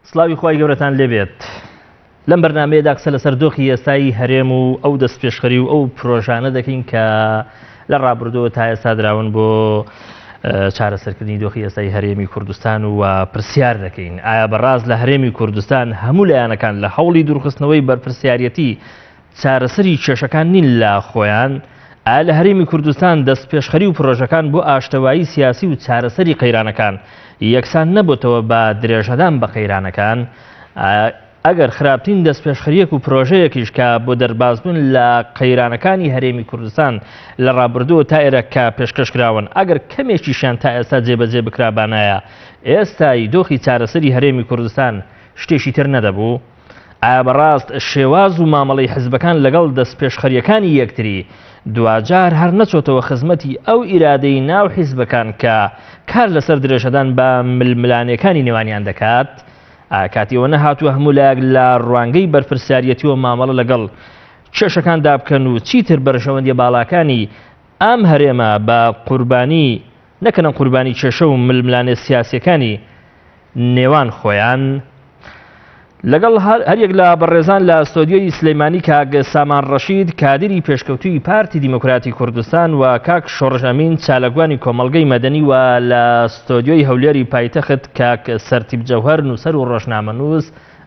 سڵاوی خۆی گەورەتان لێبێت. لەم بەرنامەیەدا قسە لەسەر دۆخی ئێستایی هەرێم و ئەو دەستپێشخەری و ئەو پرۆژانە دەکەین کە لە ڕابردووە تا ئێستا دراون بۆ چارەسەرکردنی دۆخی ئێستایی هەرێمی کوردستان و پرسیار دەکەین ئایا بەڕاست لە هەرێمی کوردستان هەموو لایەنەکان لە هەوڵی دوورخستنەوەی بەرپرسیارەتی چارەسەری کێشەکان نین لە خۆیان، ئایا لە هەرێمی کوردستان دەستپێشخەری و پرۆژەکان بۆ ئاشتەوایی سیاسی و چارەسەری قەیرانەکان یەکسان نەبووتەوە بە درێژەدان بە قەیرانەکان، ئەگەر خراپترین دەستپێشخەریەک و پرۆژەیەکیش کە بۆ دەربازبوون لە قەیرانەکانی هەرێمی کوردستان لە ڕابردووە تا ئێرە کە پێشکەشکراون ئەگەر کەمێکیشیان تا ئێستا جێبەجێ بکرابانایە ئێستای دۆخی چارەسەری هەرێمی کوردستان شتێکی تر نەدەبوو؟ ئایا بەڕاست شێواز و مامەڵەی حزبەکان لەگەڵ دەستپێشخەریەکانی یەکتری دوجار هەر نەچۆتەوە خزمەتی ئەو ئیرادەی ناو حیزبەکان کە کار لەسەر درێژەدان بە ململانیەکانی نێوانیان دەکات؟ کاتیەوە نەهاتووە هەموو لایەک لە ڕوانگەی بەرپرسیارەتیەوە مامەڵە لەگەڵ کێشەکاندا بکەن و چیتر بەرژەوەندیە باڵاکانی ئەم هەرێمە بە قوربانی نەکەنە قوربانی کێشە و ململانێ سیاسیەکانی نێوان خۆیان؟ لەگەڵ هەریەک لە بەڕێزان لە ستۆدیۆی سلەیمانی کاک سامان ڕەشید کادری پێشکەوتووی پارتی دیموکراتی کوردستان و کاک شۆڕژ ئەمین چالەگوانی کۆمەڵگەی مەدەنی و لە ستۆدیۆی هەولێری پایتەخت کاک سەرتیب جەوهەر نووسەر و ڕۆژنامەنووس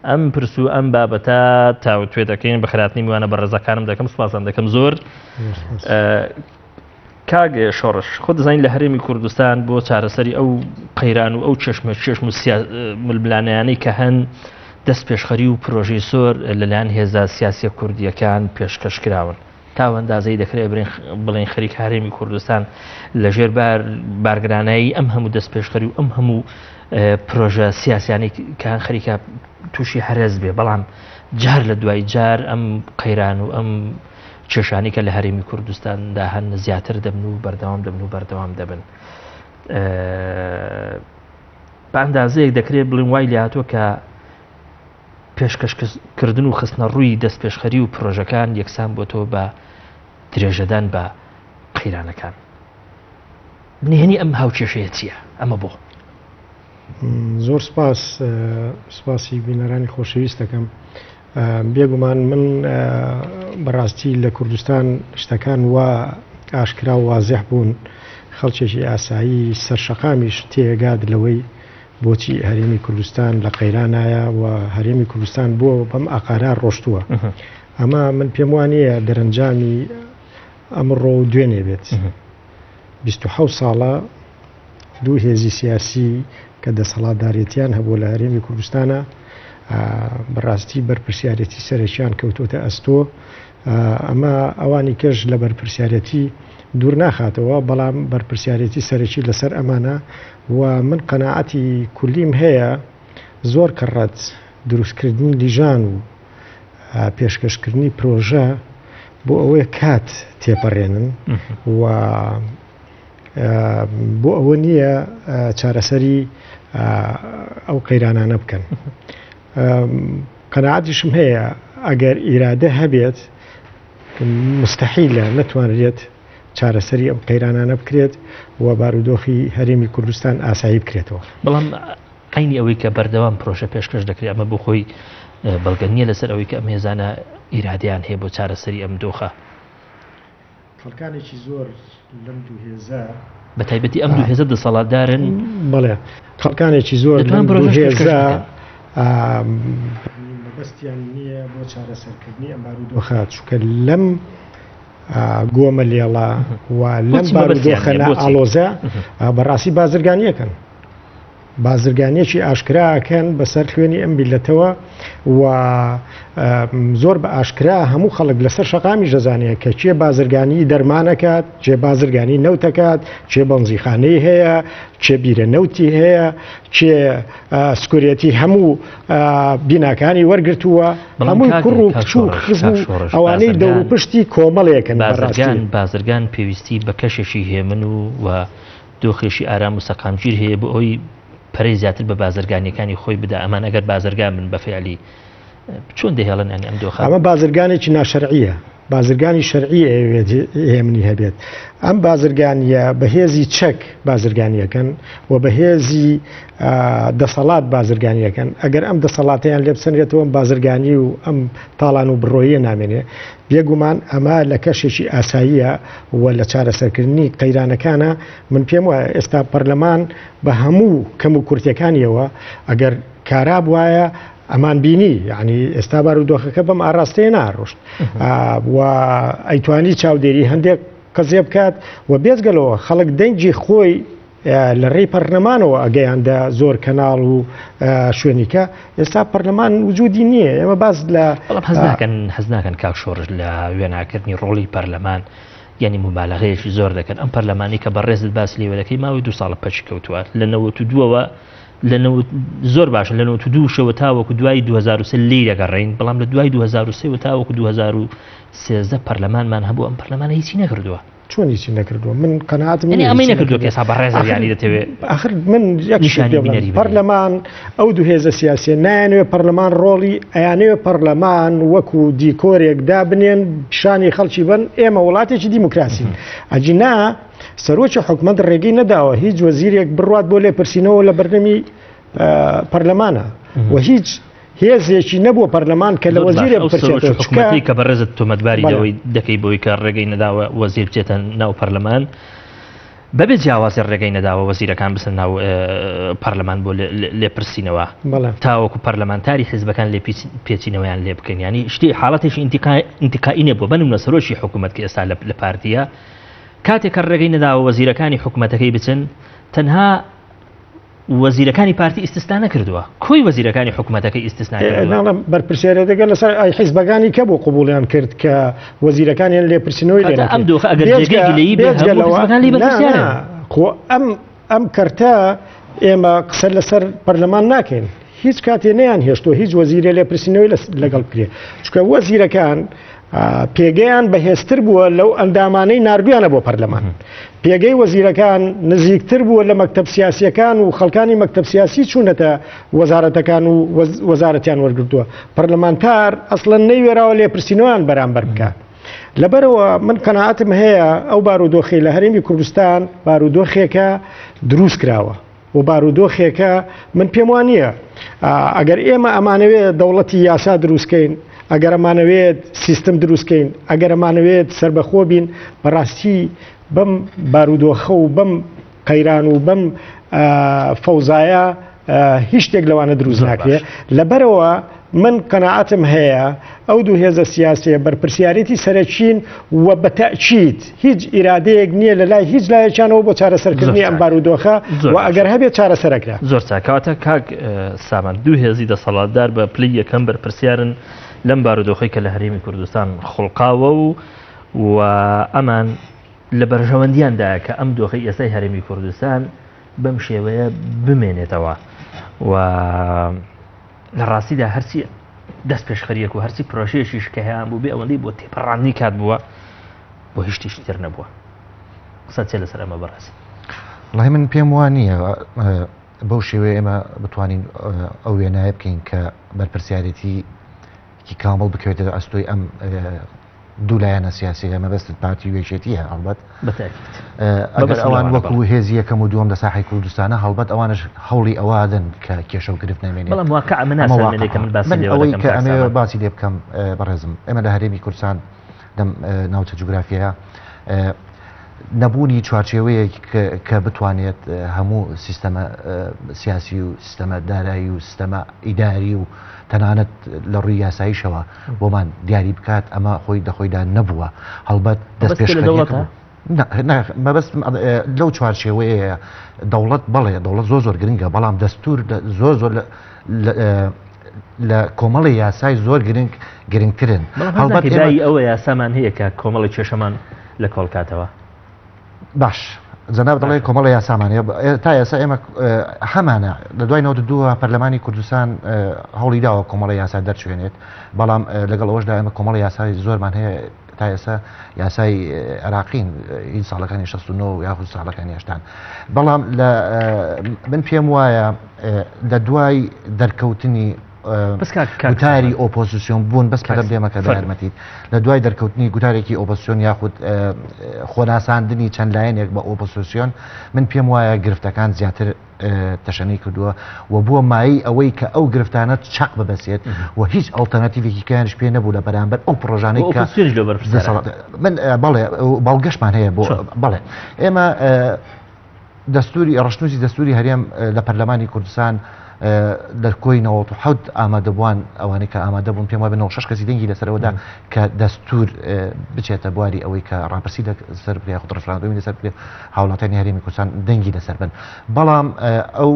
ئەم پرس و ئەم بابەتە تاوتوێ دەکەین بە خراپنی میوانە بەڕێزەکانم دەکەم سوپاسان دەکەم زۆر. کاک شۆڕش خۆ دەزانین لە هەرێمی کوردستان بۆ چارەسەری ئەو قەیران و ئەو چێشم و ململانەیانەی کە هەن دەستپێشخەری و پرۆژەی سۆر لەلایەن هێزە سیاسیە کوردیەکان پێشکەش کراون. تاو ئەندازەی دەکرێت بڵێن خەریک هەرێمی کوردستان لەژێر بارگرانایی ئەم هەموو دەستپێشخەری و ئەم هەموو پرۆژە سیاسیانەی کە خەریکە تووشی هەرێز بێ، بەڵام جار لە دوای جار ئەم قەیران و ئەم کێشانی کە لە هەرێمی کوردستاندا هەن زیاتر دەبن و بەردەوام دەبن. بە ئەندازەیەک دەکرێت بڵین وای لێهاتووە کە پێشکەشکردن و خستنە ڕووی دەستپێشخەری و پرۆژەکان یەکسان بۆتەوە بە درێژەدان بە قەیرانەکان. نهێنی ئەم هاوکێشەیە چییە؟ ئەمە بۆ زۆر سپاسی بینەرانی خۆشەویست دەکەم. بێگومان من بەڕاستی لە کوردستان شتەکان وا ئاشکرا و وازێح بوون، خەڵکێکی ئاسایی سەرشەقامیش تێگات لەوەی بۆچی هەرێمی کوردستان لە قەیرانایە و هەرێمی کوردستان بۆ بەم ئاقارە ڕۆشتووە. ئەمە من پێم وانەیە دەرەنجامی ئەمڕۆ دوێنێ بێت. 27 ساڵە دوو هێزی سیاسی کە دەسەڵاتدارێتیان هەبوو لە هەرێمی کوردستانە بەڕاستی بەرپرسیارەتی سەرەکیان کەوتۆتە ئەستۆ. ئەمە ئەوانی کەش لە بەرپرسیارەتی دوور ناخاتەوە، بەڵام بەرپرسیارەتی سەرەکی لەسەر ئەمانە و من قەناعەتی کولیم هەیە زۆر کەڕەت دروستکردنی لیژان و پێشکەشکردنی پرۆژە بۆ ئەوەیە کات تێپەڕێنن و بۆ ئەوە نییە چارەسەری ئەو قەیرانانە بکەن. قەناعەتیشم هەیە ئەگەر ئیرادە هەبێت مستەحیلە نەتوانرێت چارەسەری ئەم قەیرانانە بکرێت و بارودۆخی هەرێمی کوردستان ئاسایی بکرێتەوە. بەڵام عینی ئەوەی کە بەردەوام پرۆژە پێشکەش دەکرێت ئەمە بۆ خۆی بەڵگە نییە لەسەر ئەوەی کە ئەم هێزانە ئیرادیان هەیە بۆ چارەسەری ئەم دۆخە. خەڵکانێکی زۆر لەم دوو هێزە بە تایبەتی ئەم دوو هێزە دەسەڵاتدارن. بەڵێ خەڵکانێکی زۆر لەم دوو هێزە مەبەستیان نییە بۆ چارەسەرکردنی ئەم بارودۆخە، چونکە لەم گۆمە لێڵە و لەم بارودۆخەنە ئاڵۆزە بەڕاستی بازرگانیەکەن، بازرگانیەکی ئاشکراکەن بەسەر خوێنی ئەم بیلەتەوە و زۆر بە ئاشکرا هەموو خەڵک لەسەر شەقامی دەزانێت کە چێ بازرگانی دەرمانەکات، چێ بازرگانی نەوتەکات، چێ بەنزیخانەی هەیە، چێ بیرە نەوتی هەیە، چێ سکورێتی هەموو بیناکانی وەرگرتووە، هەمووی کوڕ و کچوو خزم ئەوانەی دەور و پشتی کۆمەڵێکن. بازرگان پێویستی بە کەشێکی هێمن و دۆخێشی ئارام و سەقامگیر هەیە بۆ ئەوی پەرەی زیاتر بە بازرگانیەکانی خۆی بدا. ئەمان ئەگەر بازرگان بن بە فعلی چۆن دەهێڵن ئەم دۆخە؟ ئەمە بازرگانێکی ناشەرعیە، بازرگانی شەرعی ئێمنی هەبێت ئەم بازرگانیە بەهێزی چەک بازرگانیەکەن و بەهێزی دەسەڵات بازرگانیەکەن ئەگەر ئەم دەسەڵاتیان لێ بچەنرێتەوە بازرگانی و ئەم تاڵان و بڕۆیە نامێنێ بێگومان ئەمە لە کەشێکی ئاساییە و لە چارەسەرکردنی قەیرانەکانە من پێم وایە ئێستا پەرلەمان بە هەموو کەم و کورتەکانیەوە ئەگەر کاراب وایە ئەمان بینی یعنی ئێستا بارودۆخەکە بەم ئاراستەیە ناڕۆشت و ئەیتوانی چاودێری هەندێک قەزیە بکات و بێزگەلەوە خەڵک دەنگی خۆی لە ڕێی پەرلەمانەوە ئەگەیاندا زۆر کەناڵ و شوێنیکە ئێستا پەرلەمان وجودی نییە ئێمە باز لە حەز ناکەن کاک شۆڕژ لە وێناکردنی ڕۆڵی پەرلەمان یعنی مبالغەیەکی زۆر دەکەن ئەم پەرلەمانی کە بەڕێزت باس لێوەدەکەی ماوەی 2 ساڵە پەچ کەوتووە لە 92ەوە زۆر باشە لە 92 شەوە تاوەکو دوای 2003 لی دەگەڕین بەڵام لە دوای 2003 تاوەکو 2013 پەرلەمانمان هەبوو ئەم پەرلەمانە هیچی نەکردووە چۆن هیچی نەکردووە من قەناعەتم ئەمەی نەکردووە کە ئێستا بەڕێزە یانی دەتەوێت ئاخر من پەرلەمان ئەو دوو هێزە سیاسی نایانوێت پەرلەمان ڕۆڵی ئەیانەوێت پەرلەمان وەکو دیکۆرێک دابنێن پیشانی خەڵکی بن ئێمە وڵاتێکی دیموکراسی ئەجینا سەرۆکی حکومەت ڕێگەی نەداوە هیچ وەزیرێک بڕوات بۆ لێپرسینەوە لە بەردەمی پەرلەمانە و هیچ هێزێکی نەبووە پەرلەمان کە لە وەزیرێ حکومەتی کە بەڕێزت تۆمەتباری دەوەی دەکەی بۆی کە ڕێگەی نەداوە وەزیر بچێتە ناو پەرلەمان بەبێت جیاوازی ڕێگەی نەداوە وەزیرەکان بسن ناو پەرلەمان بۆ لێپرسینەوە تاوەکو پەرلەمانتاری حیزبەکان لێ پێچینەوەیان لێ بکەین ینی شتی حاڵەتێکی ئینتیقائی نەبووە بەنمونە سەرۆکی حکومەت کە ئێستا لە پارتیە کاتێک کە ڕێگەی نەداوە وەزیرەکانی حکومەتەکەی بچن تەنها وەزیرەکانی پارتی ئیستسنا نەکردووە کۆی وەزیرەکانی حکومەتەکەی ئیستسنا کردووە بەرپرسیارە دەگەن لەسەر حیزبەکانی کە بۆ قبوڵیان کرد کە وەزیرەکانیان لێپرسینەوەی لێ ئەم دۆخە ئەگەر جێگەی لێی ئەم کەرتە ئێمە قسە لەسەر پەرلەمان ناکەین هیچ کاتێ نەیان هێشتۆ هیچ وەزیرە لێپرسینەوەی لەگەڵ کرێ چکە وەزیرەکان پێگەیان بەهێزتر بووە لەو ئەندامانەی نردویانە بۆ پەرلەمان پێگەی وەزیرەکان نزیکتر بووە لە مەکتەب سیاسیەکان و خەڵکانی مەکتەب سیاسی چوونەتە وەزارەتەکان و وەزارەتیان وەرگرتووە پەرلەمانتار ئەسڵەن نەیوێراوە لێپرسینەوەیان بەرامبەر بکە لەبەرەوە من قەناعەتم هەیە ئەو بارودۆخی لە هەرێمی کوردستان بارودۆخێکە دروست کراوە و بارودۆخێکە من پێم وانە ئەگەر ئێمە ئەمانەوێت دەوڵەتی یاسا دروستکەین ئەگەر ئەمانەوێت سیستم دروستکەین ئەگەر ئەمانەوێت سربەخۆ بین بەڕاستی بەم بارودۆخە و بەم قەیران و بەم فەوزایە هیچ شتێک لەوانە دروست ناکرێت لەبەرەوە من قەناعەتم هەیە ئەو دوو هێزە سیاسیە بەرپرسیارەتی سەرچین و بەتەئکید هیچ ئیرادەیەک نییە لە لای هیچ لایەکانەوە بۆ چارەسەرکردنی ئەم بارودۆخە و ئەگەر هەبێت چارەسەرەکرا زۆر چاکەواتە کاک سامان دوو هێزی دەسەڵاتدار بە پلی یەکەم بەرپرسیارن لەم بارودۆخی کە لە هەرێمی کوردستان خوڵقاوە و ئەمان لە بەرژەوەندیاندایە کە ئەم دۆخی ئێستای هەرێمی کوردستان بەم شێوەیە بمێنێتەوە و لە ڕاستیدا هەرچی دەست پێشخەریەک و هەرچی پرۆژەیەکیش کە هەیە بوو بێ ئەوەندەی بۆ تێپەڕاندنی کات بووە بۆ هیچ شتێکی تر نەبووە قسە چێ لەسەر ئەمە بەڕاست وڵای من پێم وانە بەو شێوەیە ئێمە بتوانین ئەو وێنایە بکەین کە بەرپرسیارەتی کامل بکەوێتە ئەستۆی ئەم دوولایەنە سیاسی ئەمە بەستت پارتی وێشێتیە هەڵبەت ئەگەر ئەوان وەکو هێزی یەکەم و دووەم لە ساحەی کوردستانە هەڵبەت ئەوانش هەوڵی ئەوادن کە کێشە و گرفت نامێنێت ئەوەی کە ئەمێ باسی لێ بکەم بەڕێزم ئێمە لە هەرێمی کوردستان لەم ناوچە جوگرافیەیە نەبوونی چوارچێوەیەک کە بتوانێت هەموو سیستەمە سیاسی و سیستەمە دارایی و سیستەمە ئیداری و تەنانەت لە ڕووی یاساییشەوە بۆمان دیاری بکات ئەمە خۆی دەخۆیدا نەبووە هەڵبەت دەست پێش مەبەست لەو چوارچێوەیە دەوڵەت بەڵێ دەوڵەت زۆر گرنگە بەڵام دەستور زۆر لە کۆمەڵی یاسای زۆر گرنگترن هەڵبەت ئەوە یاسامان هەیە کە کۆمەڵی کێشەمان لە کۆڵکاتەوە باش جەناب دەڵێ کۆمەڵی یاسامانەیە تا ئێستا ئێمە هەمانە لە دوای 92 پەرلەمانی کوردستان هەوڵی داوە کۆمەڵی یاسا دەرچوێنێت بەڵام لەگەڵ ئەوەشدا ئێمە کۆمەڵی یاسای زۆرمان هەیە تا ئێستا یاسای عێراقین هیچ ساڵەکانی 69 یاخود ساڵەکانی 80 بەڵام من پێم وایە لە دوای دەرکەوتنی گوتاری ئۆپۆزیسیۆن بوون بەس پەرم دێمەکە دارمەتیت لە دوای دەرکەوتنی گوتارێکی ئۆپۆزیسیۆن یاخود خۆناساندنی چەند لایەنێک بە ئۆپۆزیسیۆن من پێم وایە گرفتەکان زیاتر تەشەنەی کردووە و بووە مایی ئەوەی کە ئەو گرفتانە چاق ببەسێت و هیچ ئەڵتەرناتیڤێکی کەیانش پێ نەبوو لە بەرامبەر ئەو پرۆژانەی کە من بەڵێ باڵگەشتمان هەیە بۆ بەڵێ ئێمە دەستوری ڕشنووسی دەستوری هەرێم لە پەرلەمانی کوردستان دەرکۆی 1970 ئامادەبووان ئەوانەی کە ئامادەبوون پێم وایە 96 کەسی دەنگی لەسەرەوەدا کە دەستور بچێتە بواری ئەوەی کە ڕاپرسی سەر بکرێ خۆ ڕفراندۆمی لەسەر بکرێ هاوڵاتیانی هەرێمی کوردستان دەنگی لەسەر بن بەڵام ئەو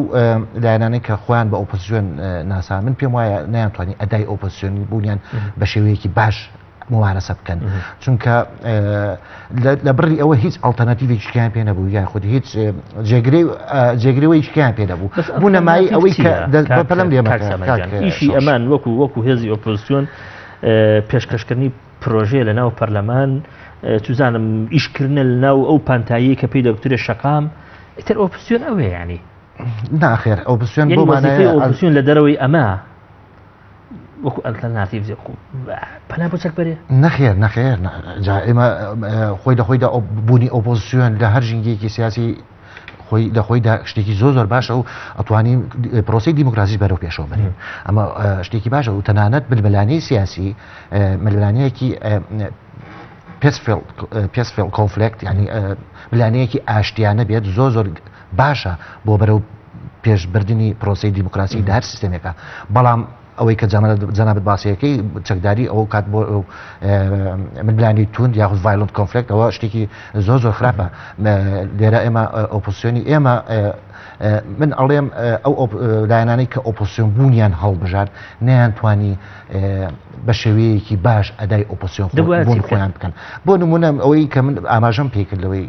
لایەنانەی کە خۆیان بە ئۆپۆزیسیۆن ناسان من پێم وایە نەیانتوانی ئەدای ئۆپۆزیسیۆنی بوونیان بە شێوەیەکی باش ممارسە بکەن چونکە لە بڕی ئەوە هیچ ئەڵتەرناتیڤێکیان پێ نەبوو یان خودی هیچ جێگرەوەیشیان پێ نەبوو بوو نەمایی ئەوەی کە پەلەم ئیشی ئەمان وەکو هێزی ئۆپۆزیسیۆن پێشکەشکردنی پرۆژێ لە ناو پەرلەمان توزانم ئیشکردنە لە ناو ئەو پانتایی کە پێی دەکتورێ شەقام ئیتر ئۆپۆزیسیۆن ئەوێ ینی ناخێر ئۆپۆزیسیۆن ئۆپۆزیسیۆن لە دەرەوەی ئەمە وەکو ئەلتەرناتیڤ پەنا بۆ چەک بەرێ نەخێر ئێمە خۆی دەخۆیدا بوونی ئۆپۆزیسیۆن لە هەر ژینگەیەکی سیاسی خۆی دەخۆیدا شتێکی زۆر باشە و ئەتوانین پرۆسی دیموکراسی بەرەو پێشەوە بەرین ئەمە شتێکی باشە و تەنانەت بلبلانەی سیاسی ملبلانەیەکی پیسفیل کۆنفلێکت ینی بلانەیەکی ئاشتیانە بێت زۆر باشە بۆ بەرەو پێشبردننی پرۆسی دیموکراسی لە هەر سیستەمێکە بەڵام ئەوەی کە جەنابەت باسیەکەی چەکداری ئەو کات بۆ ملبلانی تون یاخود ڤایلۆنت کۆنفلێکت ئەوە شتێکی زۆر خراپە لێرە ئێمە ئۆپۆزیسیۆنی ئێمە من ئەڵێم ئەو لایەنانەی کە ئۆپۆزیسیۆن بوونیان هەڵبژار نەیانتوانی بە شێوەیەکی باش ئەدای ئۆپۆزیسیۆن بوون خۆیان بکەن بۆ نمونە ئەوەی کە من ئاماژەم پێکردەوەی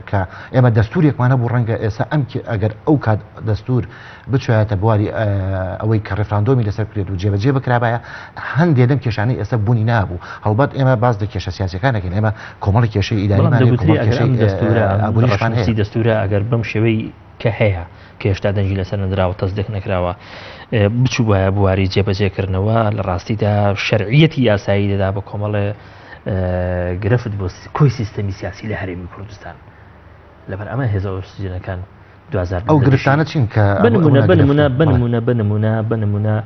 کە ئێمە دەستوریەکمانە بوو ڕەنگە ئێستا ئەم ئەگەر ئەو کات دەستور بچێتە بواری ئەوەی کە ڕێفراندۆمی لەسەر بکرێت و جێبەجێ بکرابایە هەندێک لەم کێشانەی ئێستا بوونی نابوو هەڵبەت ئێمە باز لە کێشە سیاسەکانەکەین ئێمە کۆمەڵی کێشەی ئیداری دەستورە ئەگەر بەم شێوەی کە هەیە کە هێشتا دەنگی لەسەر نەدراوە تەزدیق نەکراوە بچوو وایە بواری جێبەجێکردنەوە لە ڕاستیدا شەرعیەتی یاسایی دەدا بە کۆمەڵێ گرفت بۆ کۆی سیستەمی سیاسی لە هەرێمی کوردستان لەبەر ئەمە هێزە ئۆپۆزیسیۆنەکان 2000 ئەو گرفتانە چین کە بنمونە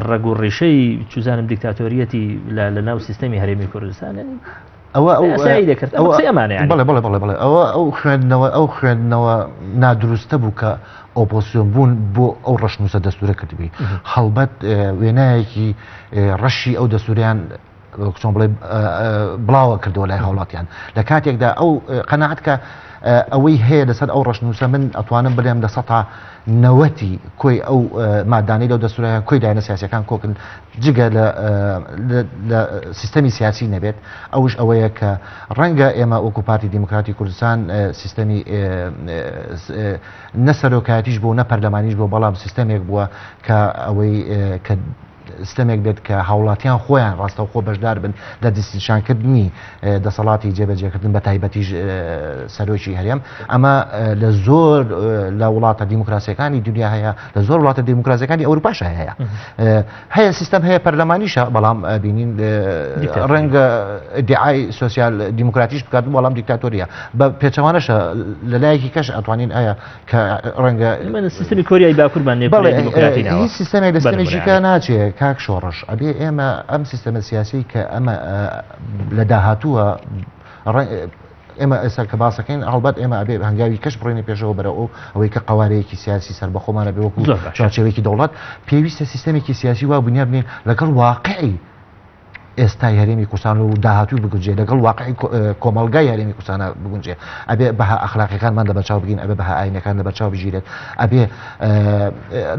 ڕەگ و ڕێشەی چوزانم دیکتاتۆریەتی لە ناو سیستەمی هەرێمی کوردستان ئەوە ئەمانە ئەو خوێندنەوە نادروستە بوو کە ئۆپۆزیسیۆن بوون بۆ ئەو ڕەشنووسە دەستورە کردبی هەڵبەت وێنایەکی ڕەشی ئەو دەستوریان چۆن بڵێ بڵاوە کردەوە لای هاوڵاتیان لە کاتێکدا ئەو قەناعەت کە ئەوەی هەیە لەسەر ئەو ڕەشنووسە من ئەتوانم بڵێم لە سەتا نەوەتی کۆی ئەو مادانەی لەو دەستوریان کۆی داینە سیاسەکان کۆکن جگە لە سیستەمی سیاسی نەبێت ئەوش ئەوەیە کە ڕەنگە ئێمە وەکو پارتی دیموکراتی کوردستان سیستەمی نەسەرۆکایەتیش بوو نە پەرلەمانیش بوو بەڵام سیستەمێک بووە کە ئەوەی کە سیستەمێک بێت کە هاوڵاتیان خۆیان ڕاستە خۆ بەشدار بن لە دیسیشانکردنی دەسەڵاتی جێبەجێکردن بە تایبەتیش سەرۆکی هەرێم ئەمە لە زۆر لە وڵاتە دیموکراسیەکانی دنیا هەیە لە زۆر وڵاتە دیموکراسیەکانی ئەوروپاش هەیە سیستەم هەیە پەرلەمانیشە بەڵام بینین ڕەنگە دیعای سۆسیال دیموکراتیش بکات بەڵام دیکتاتۆریە بە پێچەوانەشە لە لایەکی کەش ئەتوانین ئەیە کە ڕەنگە سیستەمی کۆریای باکوورمان هیچ سیستەمێک دەستێنێکیکە ناچێت کاک شۆڕش ئەبێ ئێمە ئەم سیستەمە سیاسی کە ئەمە لە داهاتووە ئێمە ئێستا کە باسەکەین هەڵبەت ئێمە ئەبێ هەنگاوی کەش بڕێنی پێشەوە بەرە ئەوەی کە قوارەیەکی سیاسی سەربەخۆمانە بێ وەکو چارچێوەیەکی دەوڵات پێویستە سیستەمێکی سیاسی وا بنیاد بنین لەگەڵ واقعی ئێستای هەرێمی کوردستان و داهاتووی بگونجێ لەگەڵ واقعی کۆمەلگای هەرێمی کوردستانە بگونجێ ئەبێ بەها ئەخلاقیەکانمان لە بەرچاو بگین ئەبێ بەها ئاینەکان لە بەرچاو بژیرێت ئەبێ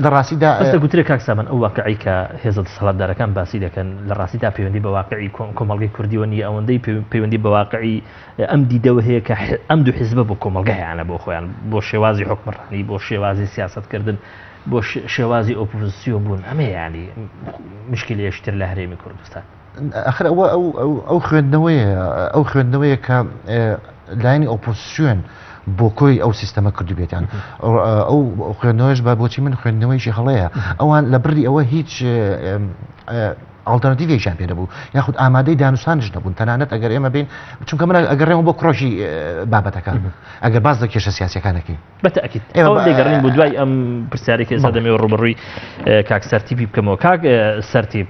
لە ڕاستیدا گوترێ کاکسامان ئەو واقعی کە هێزە دەسەڵاتدارەکان باسی دەکەن لە ڕاستیدا پەیوەندی بە واقعی کۆمەلگای کوردیەوە نیە ئەوەندەی پەیوەندی بە واقعی ئەم دیدەوە هەیە کە ئەم دوو حیزبە بۆ کۆمەلگا هەیەیانە بۆ خۆیان بۆ شێوازی حکومڕانی بۆ شێوازی سیاسەتکردن بۆ شێوازی ئۆپۆزیسیۆ بوون ئەمە ینی مشکلێشتر لە هەرێمی کوردستان ئەخر ئەوە ئەو خوێندنەوەیە کە لایەنی ئۆپۆزیسیۆن بۆ کۆی ئەو سیستەمە کردی بێتیان ئەو خوێندنەوەش بە بۆچی من خوێندنەوەیشی هەڵەیە ئەوان لە بڕی ئەوە هیچ ئالتەرناتیڤێکیان پێ نەبوو یاخود ئامادەی دانوستانش نەبوون تەنانەت ئەگەر ئێمە بین چونکە من ئەگەڕێمە بۆ کڕۆژی بابەتەکان ئەگەر باز لە کێشە سیاسیەکانەکەی بەتەکیید ئەوە دەگەڕین بۆ دوای ئەم پرسیارێکی ئێستا دەمەوێت ڕوبەڕووی کاک سەرتیبی بکەمەوە کاک سەرتیب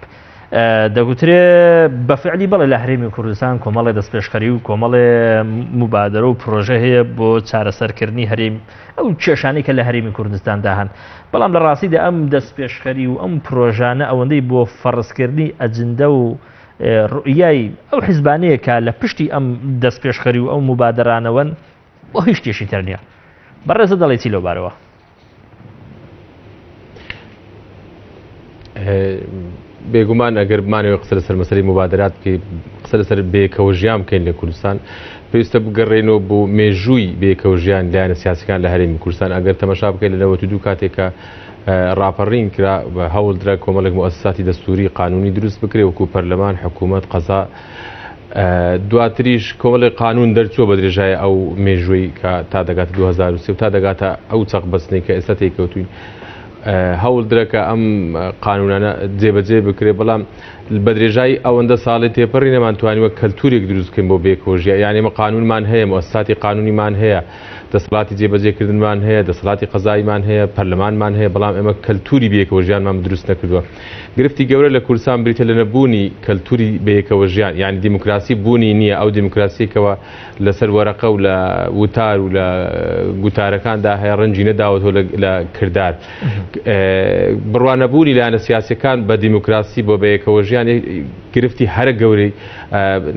دەگوترێ بەفعلی بەڵێ لە هەرێمی کوردستان کۆمەڵی دەستپێشخەری و کۆمەڵێ مبادرە و پرۆژە هەیە بۆ چارەسەرکردنی هەرێم ئەو کێشانەی کە لە هەرێمی کوردستاندا هەن بەڵام لە ڕاستیدا ئەم دەستپێشخەری و ئەم پرۆژانە ئەوەندەی بۆ فەڕستکردنی ئەجندە و ڕوئیای ئەو حیزبانەیە کە لە پشتی ئەم دەستپێشخەری و ئەو مبادرانەوەن بۆ هیچ شتێکی تر نییە بەڕێزە دەڵێ چی لەوبارەوە بێگومان ئەگەر بمانەوە قسە لەسەر مەسەلەی مبادرات بکەین قسە لەسەر بێکەوە ژیان بکەین لە کوردستان پێویستە بگەڕێنەوە بۆ مێژووی بێکەوە ژیان لایەنە سیاسیەکان لە هەرێمی کوردستان ئەگەر تەماشا بکەین لە 92 کاتێکە ڕاپەڕین کرا بە هەوڵدرا کۆمەڵێک مؤسساتی دەستوری قانونی دروست بکرێ وەکو پەرلەمان حکوومەت قەزا دواتریش کۆمەڵی قانون دەرچووە بە درێژای ئەو مێژووی کە تا دەگاتە 2023 تا دەگاتە ئەو چەق بەستنەی کە ئێستا تێکەوتوین هەوڵ درەکە ئەم قانونانە جێبەجێ بکرێ بەڵام بە درێژای ئەوەندە ساڵی تێپەڕی نەمانتوانیوە کەلتورێک دروستکەین بۆ بێکۆژیە یعنی ئێمە قانونمان هەیە مؤسساتی قانونیمان هەیە دەسەڵاتی جێبەجێکردنمان هەیە دەسەڵاتی قەزاییمان هەیە پەرلەمانمان هەیە بەڵام ئێمە کەلتوری بێکەوە ژیانمان دروست نەکردووە گرفتی گەورە لە کوردستان بریتە لە نەبوونی کەلتوری بەیەکەوە ژیان یعنی دیموکراسی بوونی نییە ئەو دیموکراسیەکەوە لەسەر وەرەقە و لە وتار و لە گوتارەکاندا هەیە ڕەنجی نەداوەتەوە لە کردار بڕوانەبوونی لایەنە سیاسیەکان بە دیموکراسی بۆ بەیەکەوە ژیان گرفتی هەرە گەورەی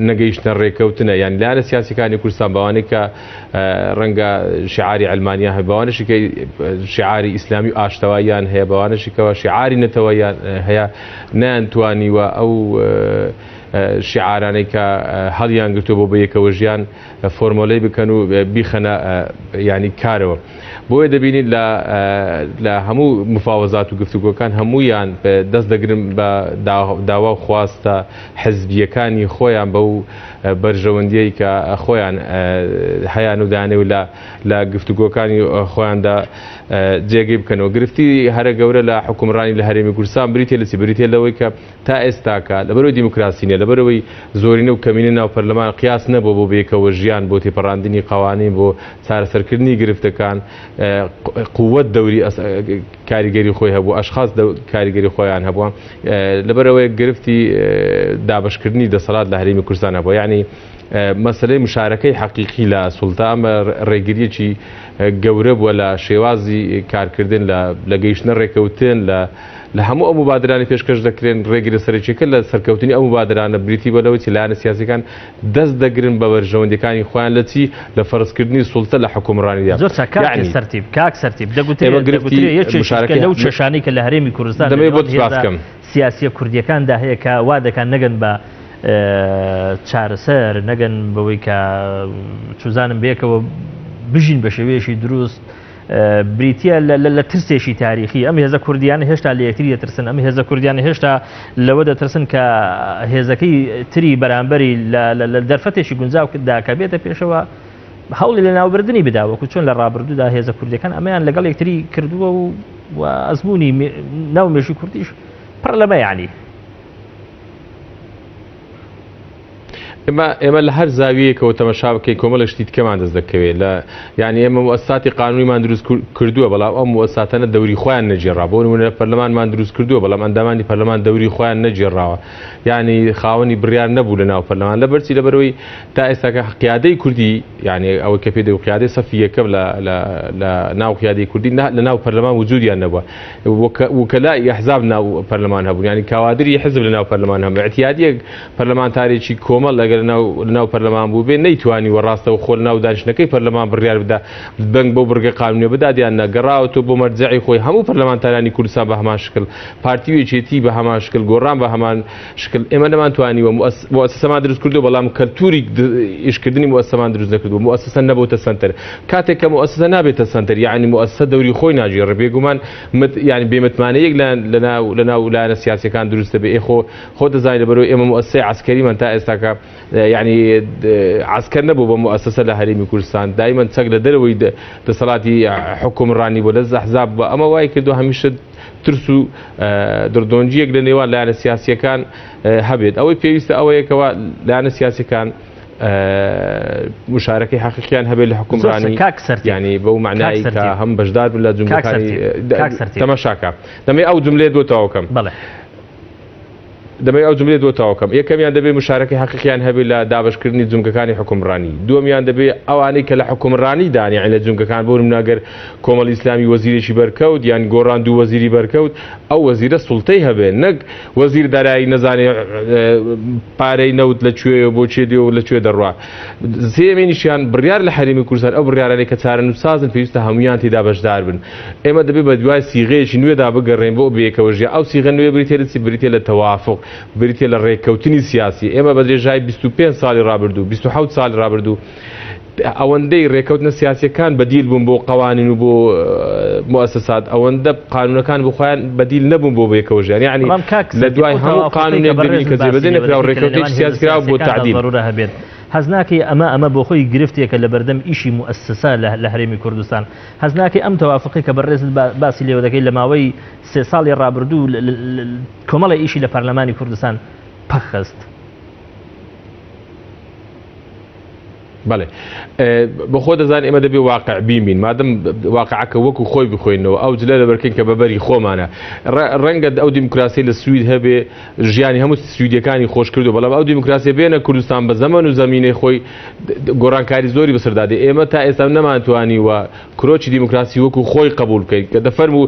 نەگەیشتە ڕێکەوتنە یان لایەنە سیاسیەکانی کوردستان بەوانەی کە ڕەنگە شعاری ئەلمانیا هەیە بەوانەشی کە شعاری ئیسلامی و ئاشتەواییان هەیە بەوانەشی کەەوە شعاری نەتەوەیان هەیە نەیانتوانیوە ئەو شعارانەی کە هەڵیان گرتووە بۆ بەیەکەوە ژیان فۆرمۆلەی بکەن و بیخەنە ینی کارەوە بۆیە دەبینیت لە هەموو مفاوەزات و گفتوگۆکان هەموویان دەست دەگرن بە داوا و خواستە حزبیەکانی خۆیان بەو بەرژەوەندیەی کە خۆیان هەیان و دانێ و لە گفتوگۆکانی خۆیاندا جێگەی بکەنەوە گرفتی هەرە گەورە لە حکومڕانی لە هەرێمی کوردستان بریتێ لەچی بریتێ لەوەی کە تا ئێستاکە لەبەرەوەی دیموکراسی نیە لەبەرەوەی زۆرینە و کەمینە ناو پەرلەمان قیاس نەبوو بۆ بێکەوە ژیان بۆ تێپەڕاندنی قەوانین بۆ چارەسەرکردنی گرفتەکان قووەت دەوری کاریگەری خۆی هەبوو ئەشخاص کاریگەری خۆیان هەبووە لەبەرەوەی گرفتی دابشکردنی دەسەڵات لە هەرێمی کوردستان هەبووە یعنی مەسلەی مشارەکەی حەقیقی لە سوڵتا ئەمە ڕێگریەکی گەورە بووە لە شێوازی کارکردن لە گەیشتنە ڕێکەوتن لە هەموو ئەو مبادرانی پێشکەش دەکرێن ڕێگری سەرچێکە لە سەرکەوتنی ئەو مبادرانە بریتی بەلەوەی لایەنە سیاسیەکان دەست دەگرن بە بەرژەوەندەکانی خۆیان لە چی لە فەرزکردنی سوڵتە لە حکومڕانیدا زۆر کاک سەرتیب دەگوترێت لەو چێشانەی کە لە هەرێمی کوردستان دەمەوێت بۆ باسکەم سیاسیە کوردیەکاندا هەیە کە وا دەکەن نەگەن بە چارەسەر نەگەن بەوەی کە چوزانم بێکەوە بژین بە شێوەیەشی دروست بریتە لە ترسێکی تاریخی ئەم هێزە کوردیانە هێشتا لە یەکتری دەترسن ئەم هێزە کوردیانە هێشتا لەوە دەترسن کە هێزەکەی تری بەرامبەری لە دەرفەتێکی گونجاودا کە بێتە پێشەوە هەوڵی لە ناوبردننی بداوەکو چۆن لە ڕابردوودا هێزە کوردیەکان ئەمەیان لەگەڵ یەکتری کردووە و ئەزمموی ناو مێژوی کوردیش پڕ لەمە یعنی ئێمە لە هەر زاویەکەوە تەمەشا بکەین کۆمەڵە شتی تکەمان دەست دەکەوێت لە یعنی ئێمە مؤسساتی قانونیمان دروست کردووە بەڵام ئەم مؤسساتانە دەوری خۆیان نەجێڕا بۆ نمونە پەرلەمانمان دروست کردووە بەڵام ئەندامانی پەرلەمان دەوری خۆیان نەجێڕاوە یعنی خاوەنی بڕیار نەبوو لە ناو پەرلەمان لەبەرچی لەبەرەوەی تا ئێستاکە قیادەی کوردی یعنی ئەوە کە پێدەی قیادەی سەفی یەکەم لە ناو قیادەی کوردی لە ناو پەرلەمان وجودیان نەبووە وکەلای ئەحزاب ناو پەرلەمان هەبوون یعنی کاوادری حزب لە ناو پەرلەمان هەبوو ئەتیادیەک پەرلەمانتارێکی کۆمەڵ لەناو پەرلەمان بوو بێ نەیتوانی وەڕاستەوە خۆ ناو دانیشتەکەی پەرلەمان بڕیار بدا بەنگ بۆ بڕگە قانونیە بدادیان نەگەڕاوەوە بۆ مەرجەعی خۆی هەموو پەرلەمانتارانی کوردستان بە هەمان شکل پارتی وێچێتی بە هەمان شکل گۆڕان بە هەمان شکل ئێمە نەمانتوانیوە مؤسسەمان دروست کردو بەڵام کەلتوری ئیشکردنی مؤسسەمان دروست نەکردو مؤسسە نەبووتە سنتەر کاتێک کە مؤسسە نابێتە سنتەر یعنی مؤسسە دەوری خۆی ناگیرێ بێگومان یعنی بێمتمانەیەک لەناو لایەنە سیاسیەکان دروستە بێ خۆ دەزانێت لەبەرەوەی ئێمە مؤسسەی عسکەریمان تا ئێستاکە يعني عسكر نبوو بە مؤسسە لە هەرێمی کوردستان دایمەن چەک لە دەرەوەی دەسەڵاتی حکومڕانی بۆ لە ئەحزاب بە ئەمە وای کردو هەمیشە ترس و دڕدۆنجیەک لە نێوان لایەنە سیاسیەکان هەبێت ئەوەی پێویستە ئەوەیەکەوە لایەنە سیاسیەکان مشارەکەی حەقیقیان هەبێت لە حکومڕانی ینی بەو معنایی کە هەم بەشدار بن لە جملەکانی تەماشاکە دەمێ ئەو جملێ دۆتەوەکەم دەبێت ئەو جملێ دۆتەوەکەم یەکەمیان دەبێت مشارەکەی حەقیقیان هەبێت لە دابشکردنی جونگەکانی حکومڕانی دووەمیان دەبێت ئەوانەی کە لە حکومڕانی دانیان لە جونگەکان بۆ نمونەگەر کۆمەڵی ئیسلامی وەزیرێکی بەرکەوت یان گۆڕاند و وەزیری بەرکەوت ئەو وەزیرە سوڵتەی هەبێت نەک وەزیر دارایی نەزانێ پارەی نەوت لەکوێ بۆ چێ دێ و لەکوێ دەڕوا سێمێنیشیان بڕیار لە هەرێمی کوردستان ئەو بڕیارانەی کە چارەنووسسازن پێویستە هەمویان تێدا بەشدار بن ئێمە دەبێت بە دوای سیغەیەکی نوێدا بگەڕێن بۆ بەیەکەوەژێ ئەو سیغە نوێ بریتێ بریتێ لە تەوافق بریتێ لە ڕێککەوتنی سیاسی ئێمە بە درێژای 25 ساڵی ڕابردوو 27 ساڵی ڕابردوو ئەوەندەی ڕێککەوتنە سیاسیەکان بەدیل بوون بۆ قوانین و بۆ مؤسسات ئەوەندە قانونەکان بخۆیان بەدیل نەبوون بۆ بەیەکەوەژیان یعنی لە دوای هەموو قانونێک دەبێت کە جێبەجێ نەکرا و ڕێککەوتێکی سیاسکرا بۆ تعدیل هەبێت هەزناکەی ئەمە بۆ خۆی گرفتێکە لە بەردەم ئیشی مؤسسە لە هەرێمی کوردستان هەزناکەی ئەم تەوافقی کە بەڕێز باسی لێوە دەکەی لە ماوەی 3 ساڵی ڕابردوو کۆمەڵی ئیشی لە پەرلەمانی کوردستان پەخست بەڵێ بە خۆ دەزان ئێمە دەبێ واقع بیمین مادەم واقعەکە وەکو خۆی بخۆینەوە ئەو جلە لەبەرکەین کە بەبەری خۆمانە ڕەنگە ئەو دیموکراسی لە سوید هەبێ ژیانی هەموو سویدەکانی خۆش کردو بەڵام ئەو دیموکراسی بێنە کوردستان بە زەمن و زمینەی خۆی گۆڕانکاری زۆری بەسەردادێ ئێمە تا ئێستا نەمانتوانی و کرۆچی دیموکراسی وەکو خۆی قبول بکەین کە دەفەرمو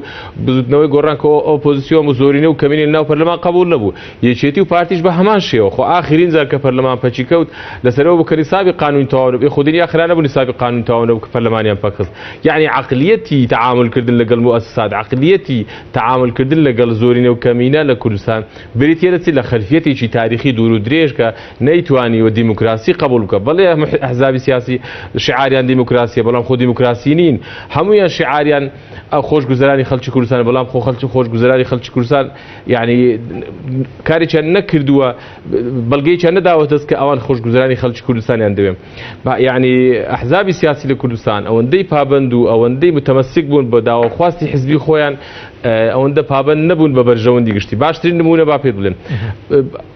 بزوتنەوەی گۆڕانکە ئۆپۆزیسیۆن و زۆرینە و کەمینی ناو پەرلەمان قبول نەبوو یەکێتی و پارتیش بە هەمان شێوە خۆ ئاخرین جار کە پەرلەمان پەچی کەوت لەسەرەوە بکەنی سابی قانون خودني آخر أنا نسابق قانون تاونه وكفرلمانيان فقط يعني عقليتي تعامل كردن لقل مؤسسات عقليتي تعامل كردن لقل زورين وكمينة لكردستان بريتيرتي لخلفيتي شي تاريخي دورو دريج كنيتواني وديمقراطي قبول بل أحزاب سياسي شعاريان ديمقراطية بلام خود ديمقراطيين همويان شعاريان خوش گزارانی خلچ کردستان بلام خوش گزارانی خلچ کردستان يعني كاري كان نكردوا بلقي كان دعوة تسك أوان خوش گزارانی خلچ کردستان عندهم يعني أحزاب سياسي لكردستان أو ندي بابندو أو ندي متمسك بون بدعوة خاصة حزبي خويان أو ندي بابند نبون ببرجون ديجشتي باشترين نمونة بابيد بلن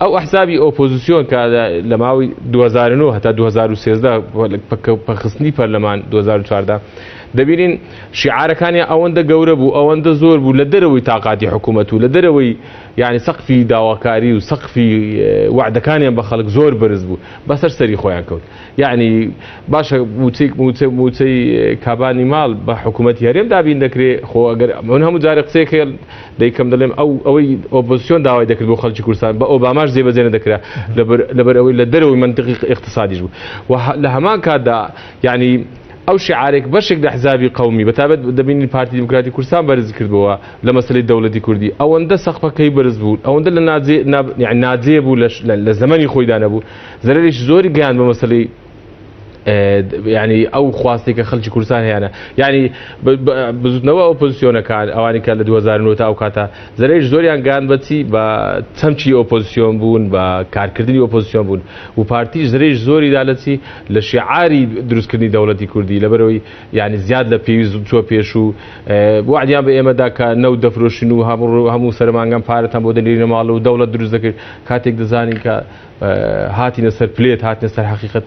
أو أحزابي أوبوزيسيون كذا لماوي 2009 حتى 2013 بخصني برلمان 2014 دەبینین شعارەکانی ئەوەندە گەورە بوو ئەوەندە زۆر بوو لە دەرەوەی تااقاتی حکوومەت و لە دەرەوەی یعنی سەقفی داواکاری و سەقفی وعدەکانیان بە خەڵک زۆر بەرز بوو بەسەر سەری خۆیان کەوت یعنی باشە موچەی کابانی ماڵ بە حکوومەتی هەرێم دابین دەکرێت خۆ ئەگەر من هەموو جارێ قسەیەک دەیکەم دەڵێم ئەوەی ئۆپۆزیسیۆن داوای دەکرد بۆ خەڵکی کوردستان بە ئۆباماش جێبەجێ نەدەکرا لەبەر ئەوەی لە دەرەوەی منطقی اقتصادیش بوو و لە هەمان کاتدا یعنی أو شعارك برشك لأحزابي قومي بتابت دبين البارتي ديمقراطي كردستان برز كردوا لمسألة الدولة كردي أو عند سقفة كي برز بول أو عند النازي يعني نازي بول لزماني خوي دانا بول زريش زوري جان بمسألة يعني أو خواستي كخلج كردستان هنا يعني بزودنوا أوبوزيسيون كان أواني كان ل 2009 أو كاتا زريش زوريان كان بتي بتمشي أوبوزيسيون بون بكاركردني أوبوزيسيون بون وبارتي زريش زوري دالتي لشعاري دروس كردني دولة كردي لبروي يعني زياد لبيز شو بيشو واحد يوم بإما داك نو دفروشنو همو سرمان كان بارت هم بدنينا مالو دولة دروس ذكر كاتيك دزاني كا هاتي نصر بليت هاتي نصر حقيقة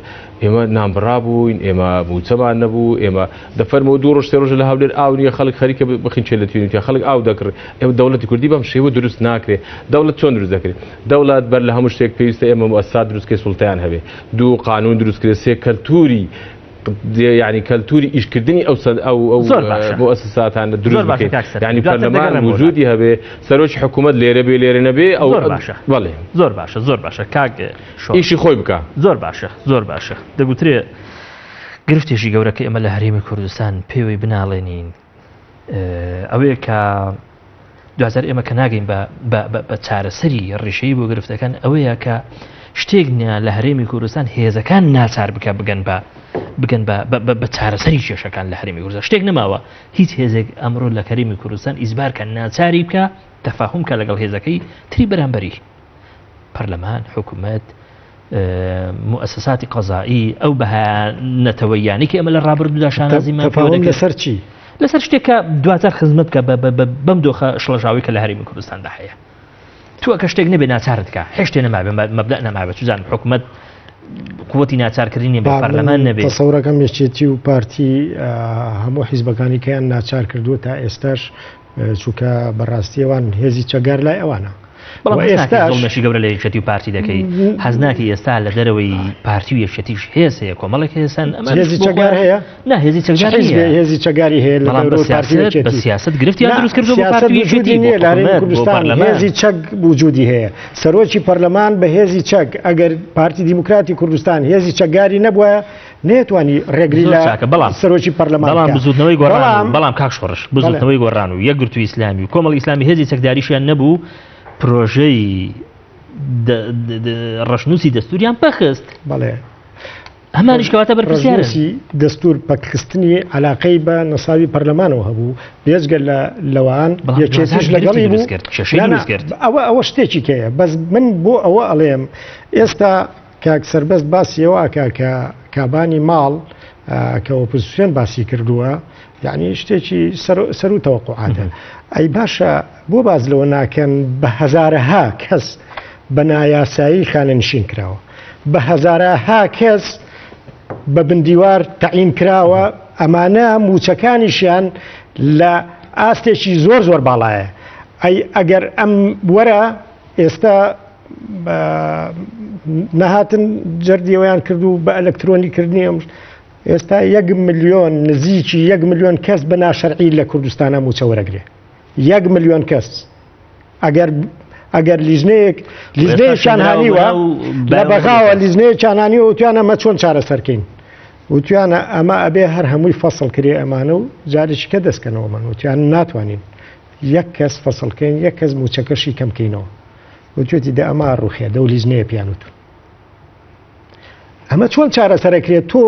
إما نام برابوين إما موتسمان نبو إما دفر مودور اشتروج لها بلير أوني خلق خريكة بخين شلتيني تيا خلق أو ذكر إما دولة كردي بمشي ودرس ناكره دولة شون درس ذكر دولة بر لها مشترك فيست إما مؤسسات درس كسلطان هبه دو قانون درس كسي كالتوري يعني كالتوري إيش كردني أو مؤسسات عن الدروس يعني برلمان موجودي هبه سروش حكومة ليرة نبي أو زور باشا كاك إيش خوي بكا زور باشا دقوتري قرفتي شي جورك إما لهريم كردستان بيوي بنالينين أوي كا 2000 إما كناجين بتعرف سري الرشيب وقرفت كان أوي كا شتيجنا لهريم كردستان هذا كان ناصر بك بگەن بە چارەسەری کێشەکان لە هەرێمی کوردستان شتێک نەماوە هیچ هێزێک ئەمڕۆ لە هەرێمی کوردستان ئیزبارکە ناچاری بکە تەفاهم کە لەگەڵ هێزەکەی تری بەرامبەری پەرلەمان حکوومەت مؤسساتی قەزایی ئەو بەهانەتەوەیانی کە ئەمە لە ڕابردوودا شانازیمان تەفاهم لەسەر چی؟ لەسەر شتێکە دواتر خزمەت بکە بەم دۆخە شڵەژاوی کە لە هەرێمی کوردستاندا هەیە. تو ئەکە شتێک نەبێ ناچارت کە هێشتێ نەمابێ مەبدە نەمابێت چزان حکومت قوتی ناچارکردنی بە پەرلەمان نەبێت. تەسەورەکەم یەکێتی و پارتی هەموو حیزبەکانی کەیان ناچار کردووە تا ئێستاش چووکە بەڕاستیەوان هێزی چەگار لای ئەوانە. ئێستاشی گەورە لە یەکێتی و پارتی دەکەی حەزناکی ئێستا لە دەرەوەی پارتی و یەکێتیش هێز هەیە کۆمەڵێک هێزان هێزی چەگار هەیە؟ نا هێزی چەگار هێزی چەگاری هەیە بە سیاست گرفتی دروست کردو بۆ پارتی وجودی نییە لە هەرێمی کوردستان هێزی چەک وجودی هەیە. سەرۆکی پەرلەمان بە هێزی چەک ئەگەر پارتی دیموکراتی کوردستان هێزی چەگاری نەبووە نێتوانی ڕێگری لە سەرۆکی پەرلەمان بزودنەوەی گۆڕان بەڵام کاک شۆڕش بزودنەوەی گۆڕان و یەکگرتووی ئیسلامی و کۆمەڵی ئیسلامی هێزی چەکداریشیان نەبوو پرۆژەی ڕەشنووسی دەستوریان پەخست. بەڵێ هەمانیش کەواتە بەرپرسیارسی دەستور پەکخستنی علاقەی بە نەساوی پەرلەمانەوە هەبوو بێجگە لەوان یەکێتیش لەگەڵی بوو ئەوە شتێکی کەیە بەس من بۆ ئەوە ئەڵێم ئێستا کاک سەربەست باسیەوە کە کابانی ماڵ کە ئۆپۆزیسیۆن باسی کردووە یعنی شتێکی سەر و تەوەقوعاتە. ئەی باشە بۆ باز لەوە ناکەن بە هەزارەها کەس بە نایاسایی خانەنشین کراوە، بە هەزارەها کەس بە بندیوار تەعین کراوە، ئەمانە موچەکانیشیان لە ئاستێکی زۆر باڵایە. ئەگەر ئەم وەرە ئێستا نەهاتن جەردیەوەیان کردو بە ئەلەکترۆنیکردنی ئێستا 1 ملیۆن نزیکی 1 ملیۆن کەس بە ناشەرعی لە کوردستانە موچە وەرەگرێ. 1 ملیۆن کەس ئەگەر لیژنەیەکیان هانیوە لە بەغاوە لیژنەیەکیان هانیوە وتوانە ئەمە چۆن چارەسەرکەین، وتوانە ئەمە ئەبێ هەر هەمووی فەسڵ کرێ ئەمانە و جارێکی کە دەستکەنەوە من وتیان ناتوانین 1 کەس فەسڵکەین 1 کەس موچەکەشی کەمکەینەوە. وتوێتی دە ئەمە ڕوخێ دە و لیژنەیە پیانوتون. ئەمە چۆن چارەسەرەکرێت؟ تۆ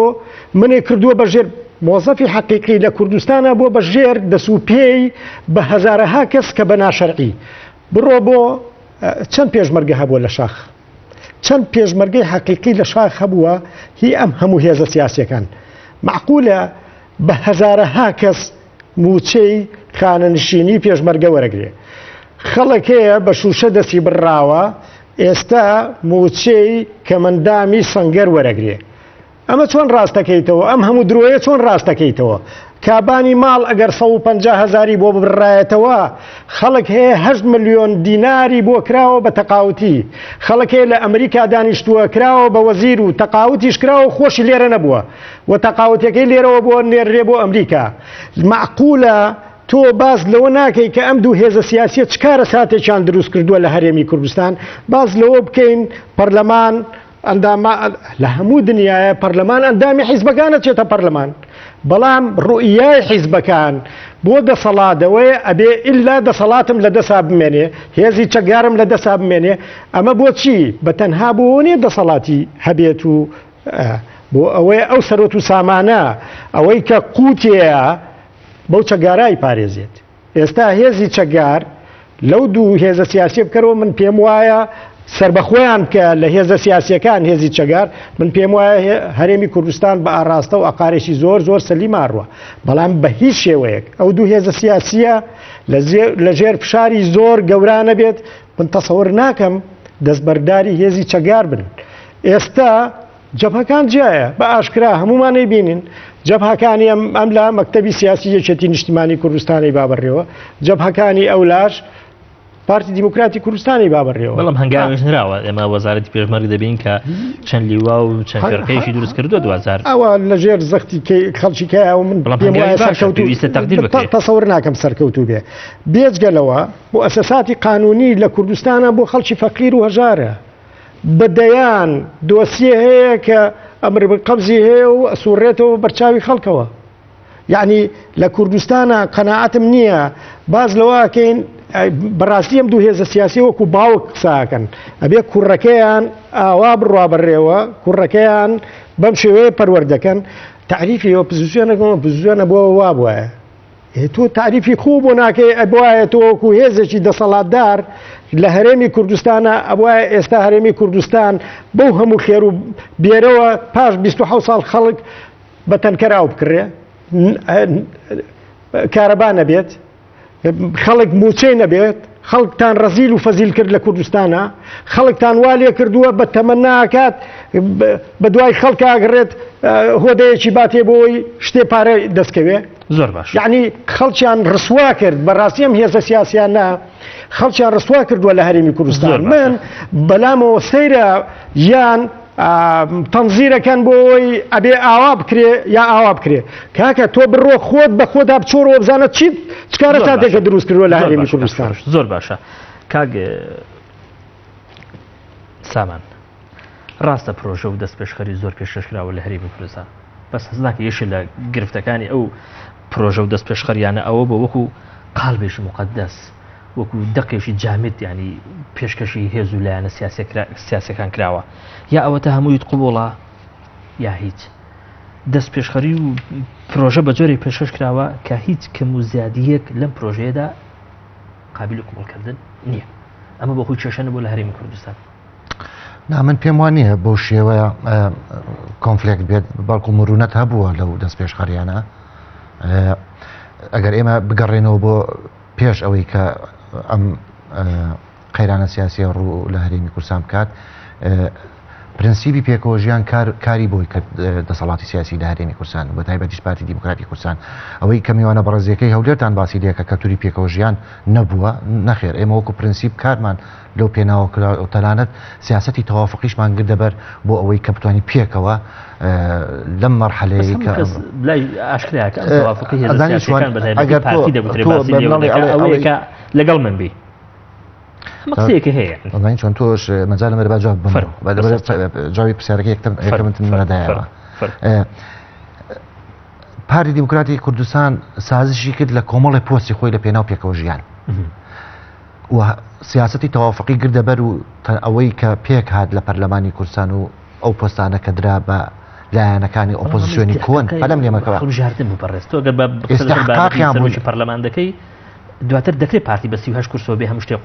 منێ کردووە بەژێر مۆزەفی حەقیقی لە کوردستانە بۆ بەژێر دەسوپێی بە هەزارەها کەس کە بە ناشەرعی بڕۆ بۆ چەند پێشمەرگە هەبووە لە شاخ، چەند پێشمەرگەی حەقیقی لە شاخ هەبووە هی ئەم هەموو هێزە سیاسیەکان. معقولە بە هەزارەها کەس موچەی خانەنشینی پێشمەرگە وەرەگرێ. خەڵکەیە بە شوشە دەستی بڕاوە ئێستا موچەی کەمەندامی سەنگەر وەرەگرێ. ئەمە چۆن ڕاستەکەیتەوە؟ ئەم هەموو درۆیە چۆن ڕاستەکەیتەوە؟ کابانی ماڵ ئەگەر 150,000 بۆ ببڕایەتەوە، خەڵک هەیە 8 ملیۆن دیناری بۆ کراوە بە تەقاوتی، خەڵک هەیە لە ئەمریکا دانیشتووە کراوە بە وەزیر و تەقاوتیش کراوە خۆشی لێرە نەبووە و تەقاوتەکەی لێرەوە بۆ نێرێ بۆ ئەمریکا. معقولە تۆ باز لەوە ناکەی کە ئەم دوو هێزە سیاسیە چکارە ساتێکیان دروست کردووە لە هەرێمی کوردستان، باز لەوە بکەین پەرلەمان ئەندامە لە هەموو دنیاە پەرلەمان ئەندامی حیزبەکانە چێتە پەرلەمان، بەڵام ڕوئیای حیزبەکان بۆ دەسەڵاتەوەی ئەبێ ئللا دەسەڵاتم لە دەسا بمێنێ، هێزی چەگارم لە دەسا بمێنێ. ئەمە بۆچی؟ بە تەنها بۆ نیە دەسەڵاتی هەبێت و بۆ ئەوەی ئەو سەرۆت و سامانە ئەوەی کە قوتەیە بەو چەگارای پارێزێت. ئێستا هێزی چەگار لەو دوو هێزە سیاسی بکەرەوە من پێم وایە سربەخۆیان کە لە هێزە سیاسیەکان هێزی چەگار من پێم وایە هەرێمی کوردستان بە ئاراستە و ئەقارێکی زۆر سەلی ماڕوە، بەڵام بە هیچ شێوەیەک ئەو دوو هێزە سیاسیە لە ژێر فشاری زۆر گەورانە بێت. من تەسەور ناکەم دەستبەرداری هێزی چەگار بن. ئێستا جەبهەکان جایە بە ئاشکرا هەمومانەی بینین جەبهەکانی ئەم لە مەکتەبی سیاسی یەکێتی نیشتیمانی کوردستانی بابڕێەوە، جەبهەکانی ئەولاش پارتی دیموکراتی کوردستانی بابڕێەوە. بەڵام هەنگاویش نراوە ئێمە وەزارەتی پێشمەرگ دەبین کە چەند لیوا و چەند فێرقەیەکی دروست کردووە 2000 ئەوە لەژێر زەختی خەڵکیکایە و من تەسەور ناکەم سەرکەوتوو بێ. بێجگەلەوە مؤسساتی قانونی لە کوردستانە بۆ خەڵکی فەقیر و هەژارە بەدەیان دۆسیە هەیە کە ئەمر قەبزی هەیە و ئەسوڕێتەوە بەرچاوی خەڵکەوە. یعنی لە کوردستانە قەناعەتم نییە باز لەوەکەین بەڕاستی ئەم دوو هێزە سیاسی وەکو باوک قساکەن ئەبێ کوڕەکەیان ئاوا بڕوا بەڕێوە، کوڕەکەیان بەم شێوەیە پەروەردەکەن. تعریفی ئۆپۆزیسیۆنەکەم ئۆپۆزیسیۆنە بۆ وا بووە تۆ تعریفی خوب بۆ ناکەی ئەبواە تۆ وەکو هێزێکی دەسەڵاتدار لە هەرێمی کوردستانە ئەوە ئێستا هەرێمی کوردستان بەو هەموو خێر و بێرەوە پاش 27 ساڵ خەڵک بە تەنکەراو بکڕێ کارەبا نەبێت خەڵک موچەی نەبێت خەڵکتان ڕەزیل و فەزیل کرد لە کوردستانە خەڵکتان وا لێ کردووە بە تەمەناکات بە دوای خەڵک ئاگرێت هۆدەیەکی باتێ بۆی شتێ پارە دەستکەوێ زۆر باش یعنی خەڵکیان ڕسوا کرد بەڕاستی ئەم هێزە سیاسیانە خەڵکیان ڕسوا کردووە لە هەرێمی کوردستان من بەلامەوە سەیرە یان تەنزیرەکەن بۆی ئەبێ ئاوا بکرێ یا ئاوا بکرێ کاکە تۆ بڕۆ خۆت بە خۆدا بچۆرەوە بزانە چیت چکارە تاتێکە دروست کردووە لە هەرێمی کوردستان زۆر باشە کاک سامان ڕاستە پرۆژە و دەست پێشخەری زۆر پێشکەشکراوە لە هەرێمی کوردستان بەس حەز ناکە یەکێک لە گرفتەکانی ئەو پرۆژە و دەست پێشخەریانە ئەوە بە وەکو قالبێکی مقدەس وەکو دەقێکی جامد ینی پێشکەشی هێز و لایەنە سیاسەکان کراوە یا ئەوەتە هەموویت قوبوڵە یا هیچ دەست پێشخەری و پرۆژە بە جۆری پێشکەش کراوە کە هیچ کەم و زیادیەک لەم پرۆژەیەدا قابلی قوبوڵکردن نییە ئەمە بە خۆی کێشەنە بۆ لە هەرێمی کوردستان نا من پێم وانە بۆ شێوەیە کۆنفلێکت بێت بەڵکو مرونەت هەبووە لەو دەست پێشخەریانە ئەگەر ئێمە بگەڕێنەوە بۆ پێش ئەوەی کە ئەم قەیرانە سیاسی ڕوو لە هەرێمی کوردستان بکات پرەنسیبی پێکەوە ژیان کاری بۆی کە دەسەڵاتی سیاسی لە هەرێمی کوردستان بە تایبەتیش پارتی دیموکراتی کوردستان ئەوەی کە میوانە بەڕێزیەکەی هەولێرتان باسی لێکە کە تووری پێکەوە ژیان نەبووە نەخێر ئێمە وەکو پرەنسیب کارمان لەو پێناوە تەلانەت سیاسەتی تەوافقیشمان گردەبەر بۆ ئەوەی کە بتوانین پێکەوە لەم مەرحەلەیە کە لەگەڵ من بی مەقسەیەکە هەیە ئەڵین چۆن تۆش مەجال لەمە با جواب بمەوە جاوی پرسیارەکە یەکەمەدایەوە پارتی دیموکراتی کوردستان سازشی کرد لە کۆمەڵی پۆستی خۆی لە پێناو پێکەوە ژیان و سیاسەتی تەوافقی گردەبەر و ئەوەی کە پێک هات لە پەرلەمانی کوردستان و ئەو پۆستانە کە درا بە لایەنەکانی ئۆپۆزیسیۆنی کۆن ئەلەم لێمەکەوە ژاردن بوو بەڕێستۆ گەر پەرلەمان دەکەی دواتر دەکرێت پارتی بە 38 کورسەوە بێ هەموو شتێک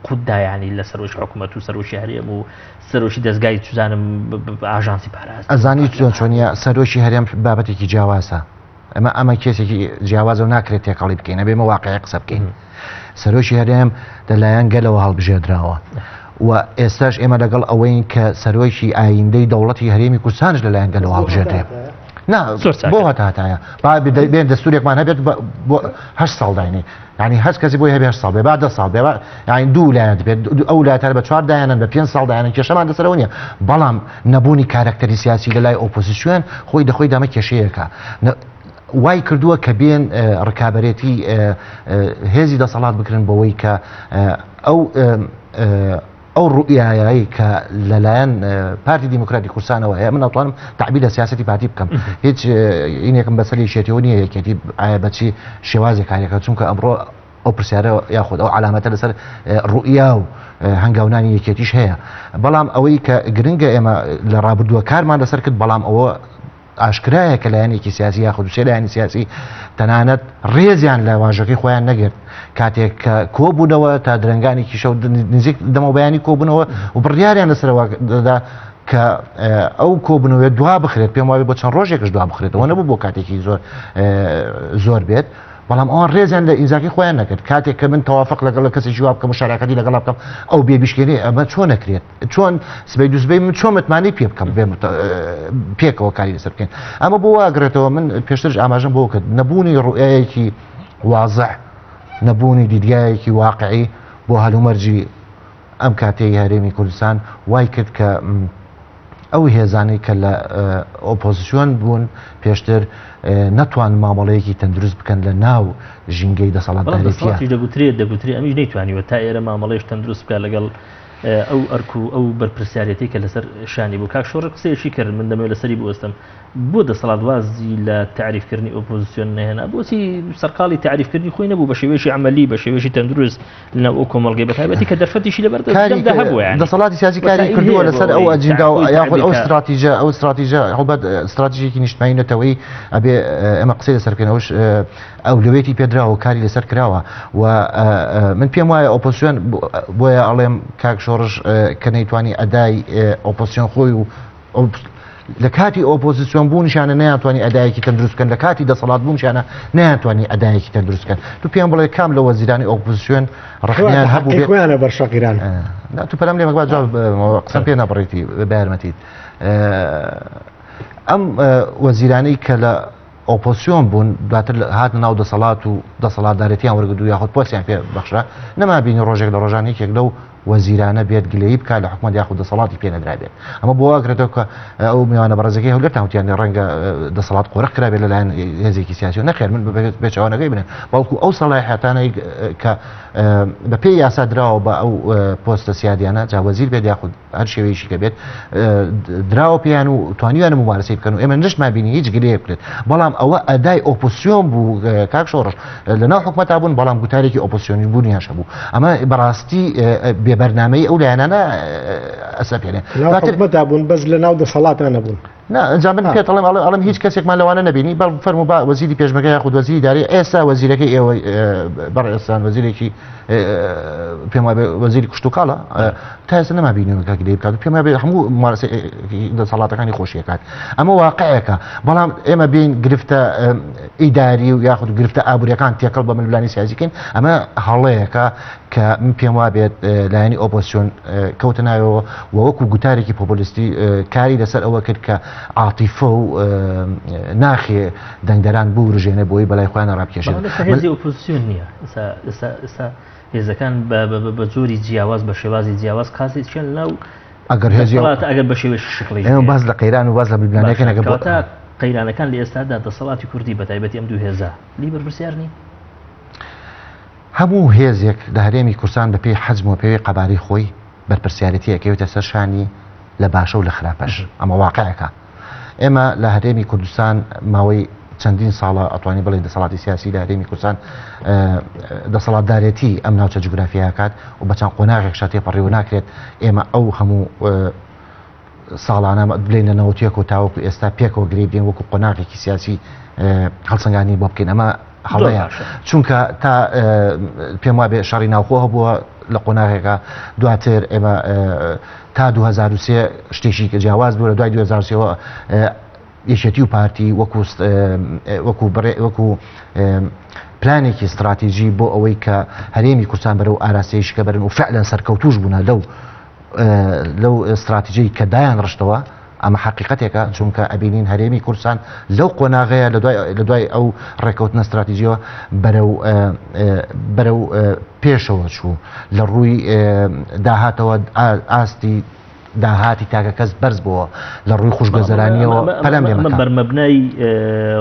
قوددایانی لە سەرۆشی حکوومەت و سەرۆشی هەرێم و سەرۆشی دەستگای توزانم ئاژانسی پاراست ئەزانی چۆنیە سەرۆشی هەرێم بابەتێکی جیاوازە ئەمە کێسێکی جیاوازە و ناکرێت تێکەڵی بکەین بێمە واقعی قسە بکەین سەرۆشی هەرێم لەلایەن گەلەوە هەڵبژێردراوە و ئێستاش ئێمە لەگەڵ ئەوەین کە سەرۆکی ئایندەی دەوڵەتی هەرێمی کوردستانش لەلایەن گەلەوە هەڵبژێردرێ بۆ هەتاتایە بێن دەستوریێکمان هەبێت بۆ 8 ساڵ داینێ ینی هەست کەسی بۆی هەبێ 8 ساڵ بێ 10 ساڵ بێ یان دوو لایەت بێت ئەو لاتر بە 4 دایانن بە 5 ساڵ دایانن کێشەمان دەسەرەوە نیە بەڵام نەبوونی کارکتەری سیاسی لە لای ئۆپۆزیسیۆن خۆی دەخۆی دامە کێشەیەەکە وای کردووە کە بێن ڕکابەرێتی هێزی دەسەڵات بکرن بەوەی کە ئەو ڕوئایایی کە لەلایەن پارتی دیموکراتی کوردستانەوە هەیە من ئەتوانم تعبیر لە سیاسەتی پارتی بکەم هیچ ئینێکم بەسەری شێتەوە نییە یەکێتی بەچی شێوازی کارێکە چونکە ئەمڕۆ ئەو پرسیارە یاخود ئەو علامەتە لەسەر ڕوئیا و هەنگاونانی یەکێتیش هەیە بەڵام ئەوەی کە گرنگە ئێمە لە ڕابردووە کارمان لەسەر کرد بەڵام ئەوە ئاشکرایە کە لایەنێکی سیاسی یاخود سێ لایەنی سیاسی تەنانەت ڕێزیان لە واژەکەی خۆیان نەگرت کاتێک کە کۆبوونەوە تا درنگانێکی شەو نزیک دەمەبیانی کۆبوونەوە و بڕیاریان لەسەرەوە دەدا کە ئەو کۆبنەوەی دوا بخرێت پێم وابێت بۆ چەند ڕۆژێکش دوا بخرێتەوە نەبوو بۆ کاتێکی زۆر بێت بەڵام ئەوان ڕێزیان لە ئیزاکی خۆیان نەکرد کاتێک کە من تەوافق لەگەڵ کەسی جواب بکەم مشارەکەتی لەگەڵ بکەم ئەو بێبیشکێنێ ئەمە چۆن نەکرێت چۆن سبەی دووسبەی من چۆن متمانەی پێ بکەم پێکەوە کاری لەسەر بکەین ئەمە بۆ واگرێتەوە من پێشترش ئاماژەم بۆ کرد نەبوونی ڕوئەیەکی واضح نەبوونی دیدگایەکی واقعی بۆ هەلومەرجی ئەم کاتەی هەرێمی کوردستان وای کرد کە ئەو هێزانەی کە لە ئۆپۆزیسیۆن بوون پێشتر نەتوان مامەڵەیەکی تەندروست بکەن لە ناو ژینگەی دەسەڵاتدارێتیە دەگوترێت ئەمیش نەیتوانیوە تا ئێرە مامەڵەیەش تەندروست بکە لەگەڵ ئەو ئەرک و ئەو بەرپرسیارەتی کە لەسەر شانی بوو کاک شۆڕ قسەیەکی کرد من دەمەوێت لەسەری بوەستم بۆ دەسەڵاتوازی لە تعریفکردنی ئۆپۆزیسیۆن نەهێنا بۆچی سەرقاڵی تعریفکردنی خۆی نەبوو بە شێوەیەکی عملی بە شێوەیەکی تەندروست لەناو ئەو کۆمەڵگەی بە تایبەتی کە دەرفەتیشی لەبەردەستدا هەبووە یعنی دەسەڵاتی سیاسی کاری کردووە لەسەر ئەو ئەجندا و یاخود ئەو استراتیژە هەڵبەت استراتیژیەکی نیشتمانی نەتەوەی ئەبێ ئەمە قسەی لەسەرکردنەوەش ئەولوێتی پێدراوە و کاری لەسەر کراوە و من پێم وایە ئۆپۆزیسیۆن بۆیە ئەڵێم کاک شۆڕش کە نەیتوانی ئەدای ئۆپۆزیسیۆن خۆی و لە کاتی ئۆپۆزیسیۆن بوونیشانە نەیانتوانی ئەدایەکی تەندروستکەن لە کاتی دەسەڵات بوونیشانە نەیانتوانی ئەدایەکی تەندروستکەن تو پێم بڵێ کام لە وەزیرانی ئۆپۆزیسیۆن ڕخنیان هەبوو بێت بەرشەقیران تو پەرم لێ مەگوات جواب قسەم پێ نەبڕێتی بە یارمەتیت ئەم وەزیرانەی کە لە ئۆپۆزیسیۆن بوون دواتر هاتنە ناو دەسەڵات و دەسەڵاتدارەتیان وەرگردو یاخود پۆستیان پێ بەخشرا نەمابینی ڕۆژێک لە ڕۆژانی یەکێک لەو وەزیرانە بێت گلەیی بکات لە حکومەت یاخود دەسەڵاتی پێ نەدرا بێت ئەمە بۆ واگرێتەوە کە ئەو میوانە بەڕێزەکەی هەولێرتان وتیان ڕەنگە دەسەڵات قۆرق کرابێت لەلایەن هێزێکی سیاسی نەخێر من بێچەوانەکەی بنێن بەڵکو ئەو سەڵاحیەتانەی کە بە پێی یاسا دراوە بە ئەو پۆستە سیادیانە جا وەزیر بێت یاخود هەر شێوەیەشی کە بێت دراوە پێیان و توانیوانە ممارەسەی بکەن و ئێمە نشمابینی هیچ گرەیە بکرێت بەڵام ئەوە ئەدای ئۆپۆزیسیۆن بوو کاک شۆڕش لەناو حکومەتا بوون بەڵام گوتارێکی ئۆپۆزیسیۆنی بوونیانشە بوو ئەمە بەڕاستی بێبەرنامەی ئەو لایەنانە ئەسە پێێنێ حکومەتا بوون بەس لە ناو دەسەڵاتان نەبوون ئەنجام من پێ ئەڵم هیچ کەسێکمان لەوانە نبینی بەڵ فەرمو با وەزیری پێشمەکە یاخود وەزیری داری ئێستا وەزیرەکەی ئێوە بەڕێستان وەزیرێکی پێم وایە وەزیری کوشت و کاڵە تا ئێستا نەمابینیەوە کە گرێ بکات و پێم وایە هەموو دەسەڵاتەکانی خۆشیەکات ئەمە واقعەکە بەڵام ئێمە بین گرفتە ئیداری و یاخود گرفتە ئابوووریەکان تێکەڵ بە ملوانی سیاسیکەین ئەمە هەڵەیەکە کە من پێم وا بێت لایەنی ئۆپۆزیسیۆن کەوتە نایەوە وەکو گوتارێکی پۆپۆلیستی کاری لەسەر ئەوە کرد کە عاتیفە و ناخێ دەنگدەران بوورژێنە بۆی بەلای خۆیان ڕابکێشێت هێزی ئۆپۆزیسیۆن نییە ئێستا هێزەکان بە جۆری جیاواز بە شێوازی جیاواز کاسی چێن لەو ئەگەر هێزیڵات ئەگەر بە شێوەی شکڵی ئێمە باز لە قەیران و باز لە بلبلانەکە نەگە بۆ قەیرانەکان لە ئێستادا دەسەڵاتی کوردی بە تایبەتی ئەم دوو هێزە لی بەرپرسیار نی هەموو هێزێک لە هەرێمی کوردستان بە پێی حەجم و پێوی قەبارەی خۆی بەرپرسیارەتی ئەکەوێتە سەر شانی لە باشە و لە خراپەش ئەمە واقعەکە ئێمە لە هەرێمی کوردستان ماوەی چەندین ساڵە ئەتوانی بڵێ دەسەڵاتی سیاسی لە هەرێمی کوردستان دەسەڵاتدارەتی ئەم ناوچە جوگرافیاکات و بە چەند قۆناغێک شاتێ پەڕێوە ناکرێت ئێمە ئەو هەموو ساڵانە بلێن لە نەوەتیەک و تاوەکو ئێستا پێکەوە گرێ بێن وەکو قۆناغێکی سیاسی هەڵسەنگانی بۆ بکەین ئەمە هەڵەیە چونکە تا پێم وابێ شەڕی ناوخۆ هەبووە لە قۆناغێکە دواتر ئێمە تا 2023 شتێکی کە جیاواز بوو لە دوای 2023 یەکێتی و پارتی وەکو پلانێکی استراتیژی بۆ ئەوەی کە هەرێمی کوردستان بەرەو ئاراستەیەشکە بەرن و فعلا سەرکەوتوش بوون لەو استراتیژی کە دایان ڕشتەوە ئەمە حقیقەتێکە چونکە ئەبینین هەرێمی کوردستان لەو قۆناغەیە لە دوای ئەو ڕێکەوتنە استراتیژیەوە بەرەو پێشەوە چوو لە ڕووی داهاتەوە ئاستی داهاتی تاکە کەس بەرز بووە لە ڕووی خوشگەزەرانیەوە پەلام لێمە بەرمەبنای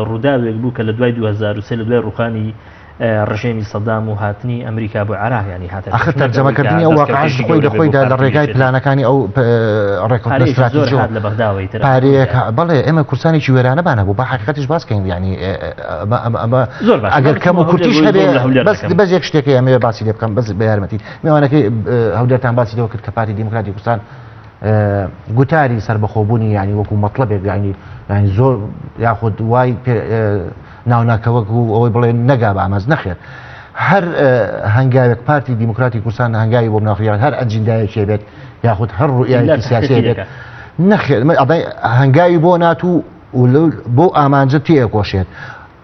ڕووداوێک بوو کە لە دوای 2023 لە دوای ڕوخانی ڕژێمی سەدام و هاتنی ئەمریکا بۆ عێراق ینی هاتە ئەخر تەرجەمەکردنی ئەو واقعەش خۆی لە خۆیدا لە ڕێگای پلانەکانی ئەو ڕێکەوتنە استراتیژیە لە بەغداوەی پارەیەک بەڵێ ئێمە کوردستانێکی وێرانە بانە بوو بە حقیقەتیش باس کەین ینی ئەگەر کەم و کورتیش هەبێ بەس یەک شتێکی ئەمەوێ باسی لێ بکەم بەس بە یارمەتی میوانەکەی هەولێرتان باسی لەوە کرد کە پارتی دیموکراتی کوردستان گوتاری سربەخۆبوونی ینی وەکو مەطلبێک ینی زۆر یاخود وای ناوناکەوەک و ئەوەی بڵێ نەگا بە ئاماز نەخێر هەر هەنگاوێک پارتی دیموکراتی کوردستان هەنگاوی بۆ مناخیان هەر ئەجندایەکێ بێت یاخود هەر ڕوئیایەکی سیاسی بێت نەخێر هەنگاوی بۆ ناتوو بۆ ئامانجە تێکۆشێت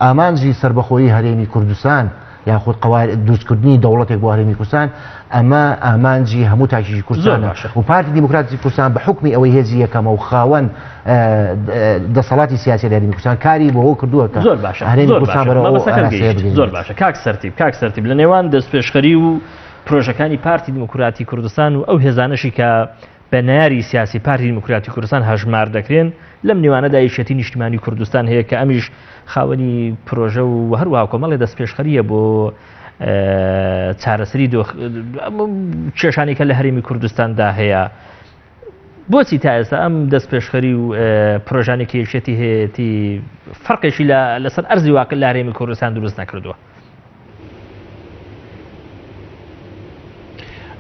ئامانجی سربەخۆیی هەرێمی کوردستان یاخود قواعد دروستکردنی دەوڵەتێک بۆ هەرێمی کوردستان ئەمە ئامانجی هەموو تاکیشی کوردستانە و پارتی دیموکراتی کوردستان بە حکمی ئەوەی هێزی یەکەمە و خاوەن دەسەڵاتی سیاسی لە هەرێمی کوردستان کاری بۆەوە کردووە کە زۆر باشە زۆر باشە کاک سەرتیب لە نێوان دەستپێشخەری و پرۆژەکانی پارتی دیموکراتی کوردستان و ئەو هێزانەشی کە بە ناری سیاسی پارتی دیموکراتی کوردستان هەژمار دەکرێن لەم نێوانەدا یەکێتی نیشتیمانی کوردستان هەیە کە ئەمیش خاوەنی پرۆژە و هەروەها کۆمەڵی دەستپێشخەریە بۆ چارەسەری کێشانی کە لە هەرێمی کوردستاندا هەیە بۆچی تا ئێستا ئەم دەست پێشخەری و پرۆژانی کێشێتی هەیەی فەرقێکی لەسەر ئەرزی واقع لە هەرێمی کوردستان دروست نەکردووە؟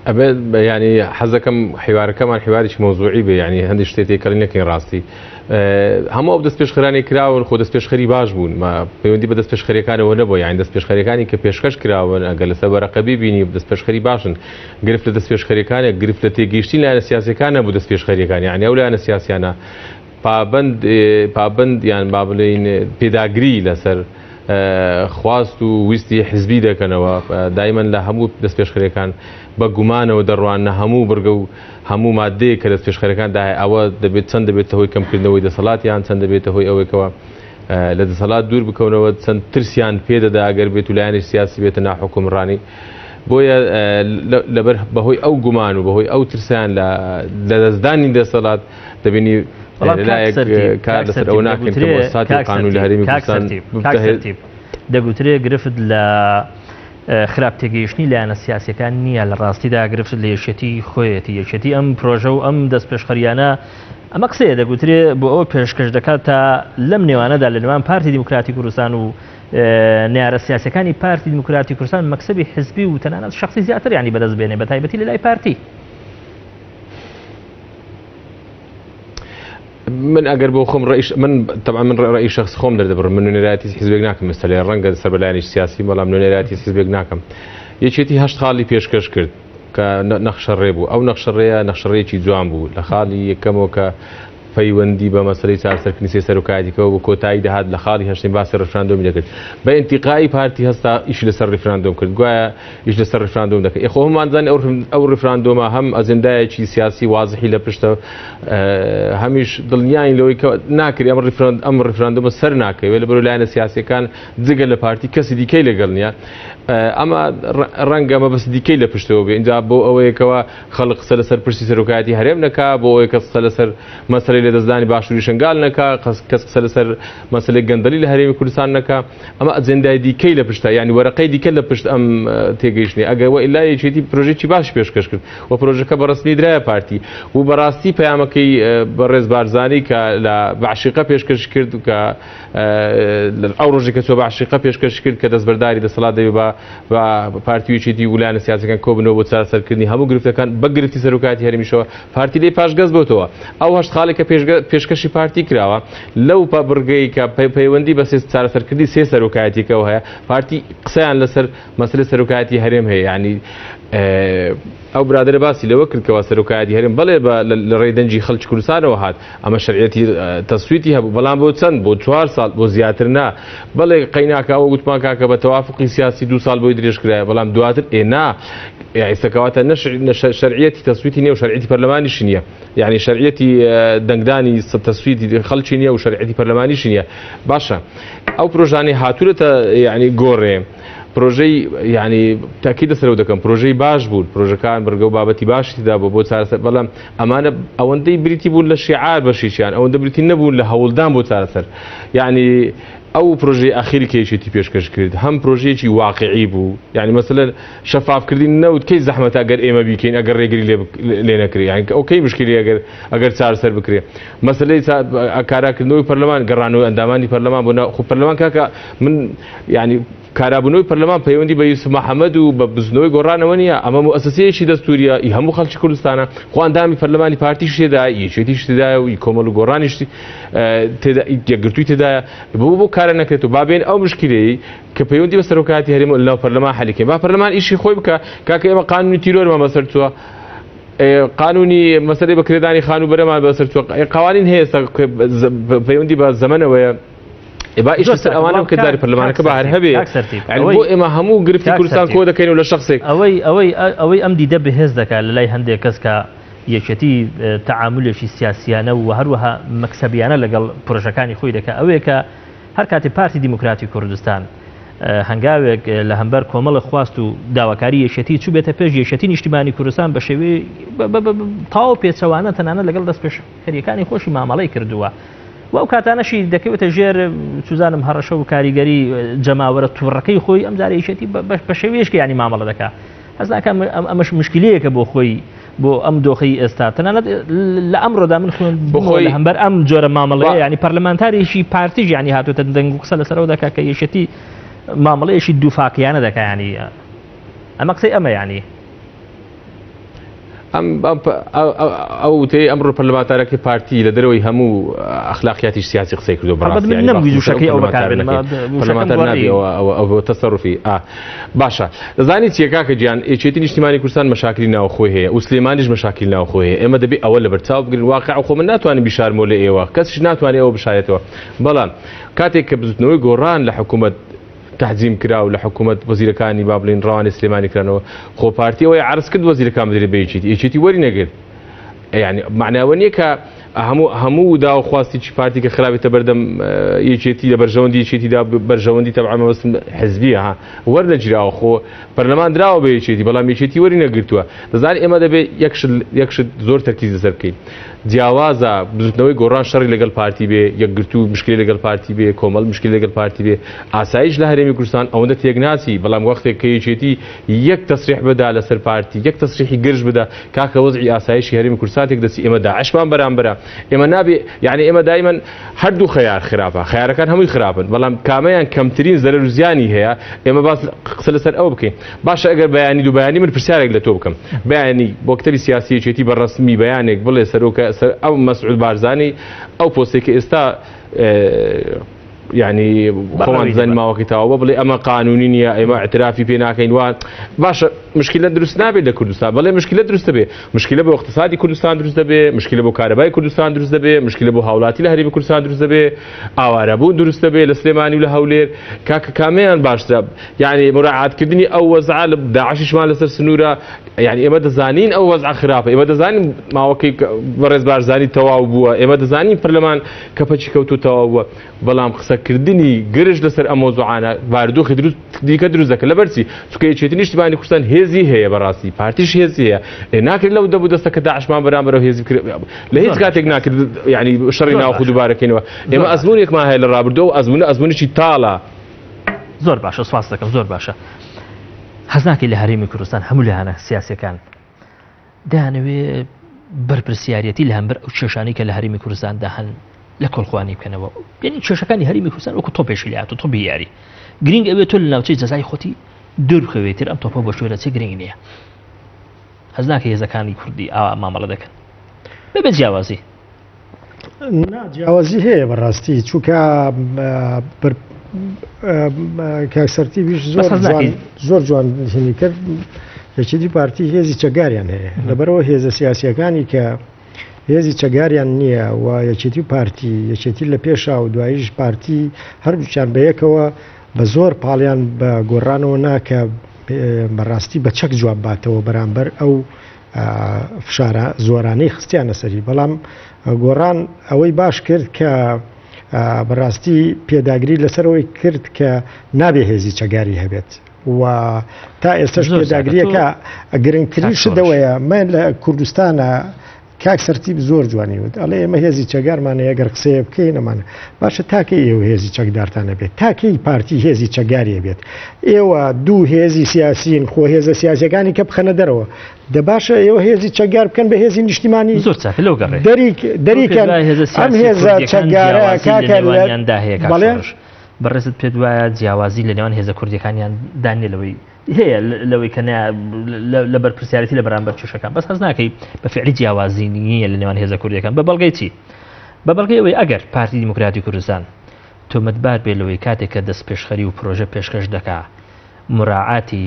ئەبێت ینی حەزەکەم حیوارەکەمان حیوارێکی مۆزوعی بێ ینی هەندێک شتێکی کەڵی نەکەین ڕاستی هەموو دەست پێشخەرانی کراون خۆ دەست پێشخەری باش بوون پەیوەندی بە دەست پێشخەریەکانەوە نەبووە یانی دەست پێشخەریەکانی کە پێشکەش کراون ئەگەر لەسەر بەرەقەبی بینی دەست پێشخەری باشن گرفت لە دەست پێشخەریەکانە گرفت لە تێگەیشتنی لایەنە سیاسیەکانە بوو دەست پێشخەریەکانی یانی ئەو لایەنە سیاسیانە پابند یان با بڵێین پێداگری لەسەر خواست و ویستی حزبی دەکەنەوە دایمەن لە هەموو دەست پێشخەریەکان بە گومانەوە دەڕوانە هەموو بڕگە و هەموو مادەیە کە دەست پێشخەریەکاندا ئەوە دەبێت چەند دەبێتە هۆی کەمکردنەوەی دەسەڵاتیان چەند دەبێتە هۆی ئەوەیەکەوە لە دەسەڵات دوور بکەونەوە چەند ترسیان پێدەدا ئەگەر بێت و لایەنی سیاسی بێتە ناحوکمڕانی بۆیە لەبەر بەهۆی ئەو گومان و بەهۆی ئەو ترسیان لە دەستدانی دەسەڵات دەبینی کار لەسەر ئەو ناکەین کە وەساتی قانون لە هەرێمی کوردستان دەگوترێت گرفت لە خراپ تێگەیشتنی لایەنە سیاسیەکان نییە لە ڕاستیدا گرفت لە یەکێتی خۆیەتی یەکێتی ئەم پرۆژە و ئەم دەست پێشخەریانە ئەمە قسەیە دەگوترێت بۆ ئەوە پێشکەش دەکات تا لەم نێوانەدا لە نێوان پارتی دیموکراتی کوردستان و نێارە سیاسەکانی پارتی دیموکراتی کوردستان مەکسەبی حزبی و تەنانەت شخصی زیاتر ینی بەدەست بێنێ بە تایبەتی لە لای پارتی. من ئەگەر بۆ خۆم من طبعا من ڕێی شخص خۆم دەردەبڕم من نوێنەراتی حیزبێک ناکەم مەسەلەی ڕەنگە سەر بەلایەنی سیاسی بەڵام نوێنەراتی حیزبێک ناکەم یەکێتی 8 خاڵی پێشکەش کرد کە نەخشەڕێ بوو ئەو نەخشەڕێیە نەخشەڕێکی جوان بوو لە خاڵی یەکەمەوە کە پەیوەندی بە مەسەلەی چارەسەرکردنی سەرۆکایەتیەوە بۆ کۆتایی دەهات لە خاڵی هەشتین باسی ڕێفراندۆمی دەکرد بە ئینتیقای پارتی هەستا ئیش لەسەر ڕێفراندۆم کرد گوایە ئیش لەسەر ڕێفراندۆم دەکرد خۆ هەمانزانانی ئەو ڕێفراندۆمە هەم ئەجەندایەکی سیاسی وازحی لە پشتە هەمیش دڵنیاین لەوەی کە ناکرێ ئەم ڕێفراندۆمە سەر ناکەوێت لە بەرەو لایەنە سیاسیەکان جگە لە پارتی کەسی دیکەی لەگەڵ نییە ئەمە ڕەنگە مە بەس دیکەی لە پشتەوە بێ اینجا بۆ ئەوەیەکەوە خەڵق قسە لەسەر پرسی سەرۆکایەتی هەرێم نەکا بۆ ئەوەی کەس قسە لەسەر مەسەلەی لە دەستدانی باشووری شنگال نەکا کەس قسە لەسەر مەسەلەی گەندەلی لە هەرێمی کوردستان نەکا ئەمە ئەجەندای دیکەی لە پشتە ینی وەرەقەی دیکە لە پشت ئەم تێگەیشتنی ئەگەر وئیلا یەکێتی پرۆژێکی باش پێشکەش کرد و پرۆژەکە بەڕسمی درایە پارتی و بەڕاستی پەیامەکەی بەڕێز بارزانی کە لە بەعشیقە پێشکەش کرد کە ئەو ڕۆژێک کە چۆ بەعشیقە پێشکەش کرد کە دەستبەرداری دەسەڵات دەبێت بە پارتیویەکی وولایەنە سیاسیەکان کۆبنەوە بۆ چارەسەرکردنی هەموو گرفتەکان بە گرفتی سەرۆکایەتی هەرێمیشەوە پارتی لێ پاشگەز بۆتەوە ئەو هەشت خاڵێک کە پێشکەشی پارتی کراوە لەو بڕگەی کە پەیوەندی بە چارەسەرکردی سێ سەرۆکایەتیەکەەوە هەیە پارتی قسەیان لەسەر مەسەلەی سەرۆکایەتی هەرێم هەیە ینی ئەو برادرە باسی لەوە کردکەوە سەرۆکایەتی هەرێم بەڵێ لە ڕێدەنجی خەڵکی کوردستانەوە هات ئەمە شەرعیەتی تەسویتی هەبوو بەڵام بۆ چەند بۆ 4 ساڵ بۆ زیاتر نا بەڵێ قەیناکەوە گوتمان کاکە بە تەوافقی سیاسی 2 ساڵ بۆی درێژکرایە بەڵام دواتر ئێنا ئیسەکەواتە شەرعیەتی تەسویتی نییە و شەرعیەتی پەرلەمانیش نییە یعنی شەرعیەتی دەنگدانی تەسویتی خەڵکی نییە و شەرعیەتی پەرلەمانیش نییە باشە ئەو پرۆژانی هاتوورەتە یعنی گۆڕێ پرۆژەی ینی تاکی دەسەرەوە دەکەم پرۆژەی باش بوو پرۆژەکان بەرگە و بابەتی باشیدا بۆ چارەسەر بەڵام ئەمانە ئەوەندەی بریتی بوون لە شیعار بەشیشیان ئەوەندە بریتی نەبوون لە هەوڵدان بۆ چارەسەر یعنی ئەو پرۆژەی ئاخری کێشێتی پێشکەش کرد هەم پرۆژەیەکی واقعی بوو یعنی مەسەلەن شەفافکردنی نەوت کەی زەحمەتە ئەگەر ئێمە بیکەین ئەگەر ڕێگری لێ نەکرێ یعنی ئەو کەی مشکلی ئەگەر چارەسەر بکرێ مەسەلەی کاراکردنەوەی پەرلەمان گەڕانەوەی ئەندامانی پەرلەمان بۆ خۆ پەرلەمان کاکە من یعنی کارابوونەوەی پەرلەمان پەیوەندی بە یوسف محەممەد و بە بزنەوەی گۆڕانەوە نیە ئەمە مؤسسەیەکی دەستوریە ئی هەموو خەڵکی کوردستانە خۆ ئەندامی پەرلەمانی پارتیش تێدایە یەکێتیش تێدایە و کۆمەڵ و گۆڕانیش یەکگرتووی تێدایە بۆ کارە نەکرێت و بابێن ئەو مشکلەیە کە پەیوەندی بە سەرۆکایەتی هەرێم لەو پەرلەمان حەلیکەین با پەرلەمان ئیشی خۆی بکە کاکە ئێمە قانونی تیرۆرمان بەسەر چووە قانونی مەسەلەی بەکرێدانی خان و بەرەمان بەسەر چووە قوانین هەیە پەیوەندی بە زەمەنەوەیە ئیش لەسەر ئەوانم کە داری پەرلەمانەکە بەهار هەبێ بۆ ئێمە هەموو گرفتی کوردستان کۆ دەکەین و لە شخصێک ئەوەی ئەم دیدە بەهێز دەکات لە لای هەندێک کەس کە یەکێتی تەعاملێکی سیاسیانە و هەروەها مەکسەبیانە لەگەڵ پرۆژەکانی خۆی دەکات ئەوەیە کە هەر کاتی پارتی دیموکراتی کوردستان هەنگاوێک لە هەمبەر کۆمەڵە خواست و داواکاری یەکێتی چوو بێتە پێش یەکێتی نیشتیمانی کوردستان بە شێوەی تاو پێچەوانە تەنانە لەگەڵ دەست پێشخەریەکانی خۆشی مامەڵەی کردووە و ئەو کاتانەشی دەکەوێتە ژێر سوزانم هەڕەشە و کاریگەری جەماوەرە تووڕەکەی خۆی ئەم جارێشێتی بە شێوەیەشکە ینی مامەڵە دەکات حەزناکە ئەمەش مشکلەیەکە بۆ خۆی بۆ ئەم دۆخی ئێستا تەنانەت لە ئەمڕۆدا من خوێن بخۆی هەمبەر ئەم جۆرە مامەڵەیە ینی پەرلەمانتاریشی پارتیژ ینی هاتوۆتە دەنگ و قسە لەسەرەوە دەکات کە یەشێتی مامەڵەیەشی دووفاقیانە دەکات ینی ئەمە قسەی ئەمە ینی ئەو تێ ئەمڕۆ پەرلەمانتارەکەی پارتی لە دەرەوەی هەموو ئەخلاقیاتی سیاسی قسەی کردو ئەو تەسەڕوفی باشە دەزانی چیەکە کە گیان ئێچێتی نیشتیمانی کوردستان مەشاکلی ناوخۆی هەیە و سلێمانیش مەشاکل ناوخۆی هەیە ئێمە دەبێت ئەوە لە بەرچاو بگرین واقع خۆ من ناتوانین بیشارمۆ لە ئێوە کەسش ناتوانێت ئەوە بشایەتەوە بەڵام کاتێک کە بزوتنەوەی گۆڕان لە حکوومەت تحزیم کرا و لە حکوومەت وەزیرەکانی با بڵین ڕوانی سلێمانی کردنەوە خۆ پارتی ئەوەی عرض کرد وەزیرەکان بدرێت بە یەکێتی وەری نەگرت یعنی معناوە نییە کە هەموو داوەخواستی چی پارتی کە خراپێتە بەردەم یەکێتی لە بەرژەوەندی یەکێتیدا بەرژەوەندی تەبعەمەوەستن حزبیە ها وەرنەگیراوە خۆ پەرلەمان دراوە بە یەکێتی بەڵام یەکێتی وەری نەگرتووە دەزانین ئێمە دەبێت یەکشت زۆر تەرکیز لەسەر بکەین جیاوازە بزوتنەوەی گۆڕان شەڕی لەگەڵ پارتی بێ یەکگرتو مشکلی لەگەڵ پارتی بێ کۆمەڵ مشکلی لەگەڵ پارتی بێ ئاسایش لە هەرێمی کوردستان ئەوەندە تێکناسی بەڵام وەختێک کە یەکێتی یەک تەسریح بدا لەسەر پارتی یەک تەسریحی گرژ بدا کاکە وەزعی ئاسایشی هەرێمی کوردستانێک دەستی ئێمە داعشمان بەرامبەرە ئێمە نابێ یعنی ئێمە دایمەن هەردوو خەیار خراپە خەیارەکان هەمووی خراپن بەڵام کامەیان کەمترین زەرەر و زیانی هەیە ئێمە باس قسە لەسەر ئەو بکەین باشە ئەگەر بەیانی دوو بەیانی من پرسیارێک لە تۆ بکەم بەیانی بۆ کتەبی سیاسی یەکێتی بەڕەسمی بەیانێک بڵێ سەرۆکە ئەو مەسعود بارزانی ئەو پۆستێکی ئێستا یعنی خۆمان زانین ماوەکەی تەواو بڵێ ئەمە قانونی نییە ئێمە اعترافی پێ ناکەین وان باشە مشکلە دروست نابێت لە کوردستان بەڵێ مشکلە دروست دەبێ مشکلە بۆ اقتصادی کوردستان دروست دەبێ مشکلە بۆ کارەبای کوردستان دروست دەبێ مشکلە بۆ هاوڵاتی لە هەرێمی کوردستان دروست دەبێ ئاوارەبوون دروست دەبێ لە سلێمانی و لە هەولێر کاکە کامیان باشترە یعنی مراعاتکردنی ئەو وەزعە لە داعشیشمان لەسەر سنوورە یعنی ئێمە دەزانین ئەو وەزع خراپە ئێمە دەزانین ماوەکەی بەڕێز بارزانی تەواو بووە ئێمە دەزانین پەرلەمان کەپەچی کەوتو تەواو بووە بەڵام قسەکردنی گرژ لەسەر ئەم مۆزوعانە بارودۆخی دیکە دروست دەکە لەبەرچی چونکە یەکێتی نیشتیمانی کوردستان هێزی هەیە بەڕاستی پارتیش هێزی هەیە ناکرد لەو دەبوو دەستەکە داعشمان بەرامبەرەوە هێزی لە هیچ کاتێک ناکرد یعنی شەڕی ناوخۆ دووبارەکەینەوە ئێمە ئەزمونێکمان هەیە لە ڕابردۆ و ئەزمونێکی تاڵە زۆر باشە سواس دەکەم زۆر باشە حەزناکەی لە هەرێمی کوردستان هەموو لایەنە سیاسیەکان دەیانەوێ بەرپرسیارەتی لە هەمبەر ئەو کێشانەی کە لە هەرێمی کوردستاندا هەن لە کۆڵخوانی بکەنەوە یعنی کێشەکانی هەرێمی کوردستان وەکو تۆپێشی لات و تۆپی یاری گرنگ ئەوێت تۆ لە ناوچەی جەزای خۆتی دوورخەوێتتر ئەم تۆپە بە شوێرەچی گرنگ نییە حەزناکە هێزەکانی کوردی ئاوا مامەڵە دەکەن بەبێت جیاوازی جیاوازی هەیە بەڕاستی چووکە کاکسەرتی بیش زۆر جوان هێنی کرد یەکێتی پارتی هێزی چەگاریان هەیە لەبەرەوە هێزە سیاسیەکانی کە هێزی چەگاریان نییە و یەکێتی پارتی یەکێتی لە پێشا و دواییش پارتی هەردووچیان بەیەکەوە بە زۆر پاڵیان بە گۆڕانەوە ناکە بەڕاستی بە چەک جواب باتەوە بەرامبەر ئەو فشارە زۆرانەی خستیانە سەری بەڵام گۆڕان ئەوەی باش کرد کە بەڕاستی پێداگری لەسەرەوەی کرد کە نابێ هێزی چەگاری هەبێت و تا ئێستش پێداگریەکە گرنگتریشدەوەیە من لە کوردستانە کاکسەرتی زۆر جوانی وت ئەڵێ ئێمە هێزی چەگارمانە ئەگەر قسەیە بکەین ئەمانە باشە تاکەی ئێوە هێزی چەکدارتانە بێت تاکەی پارتی هێزی چەگاریە بێت ئێوە دوو هێزی سیاسین خۆ هێزە سیاسەکانی کە بخەنە دەرەوە دەباشە ئێوە هێزی چەگار بکەن بە هێزی نیشتیمانی دەریکەن ئەم هێزە چەگارە کاکە بەڵێ بەڕێزت پێ وایە جیاوازی لە نێوان هێزە کوردیەکانیان دانێ لەوەی هەیە لەوەی کە لە بەرپرسیارەتی لە بەرامبەر کێشەکان بەس حەز ناکەی بە فعلی جیاوازی نییە لە نێوان هێزە کوردیەکان بە بەڵگەی چی بە بەڵگەی ئەوەی ئەگەر پارتی دیموکراتی کوردستان تۆمەتبار بێ لەوەی کاتێک کە دەست پێشخەری و پرۆژە پێشکەش دەکا مراعاتی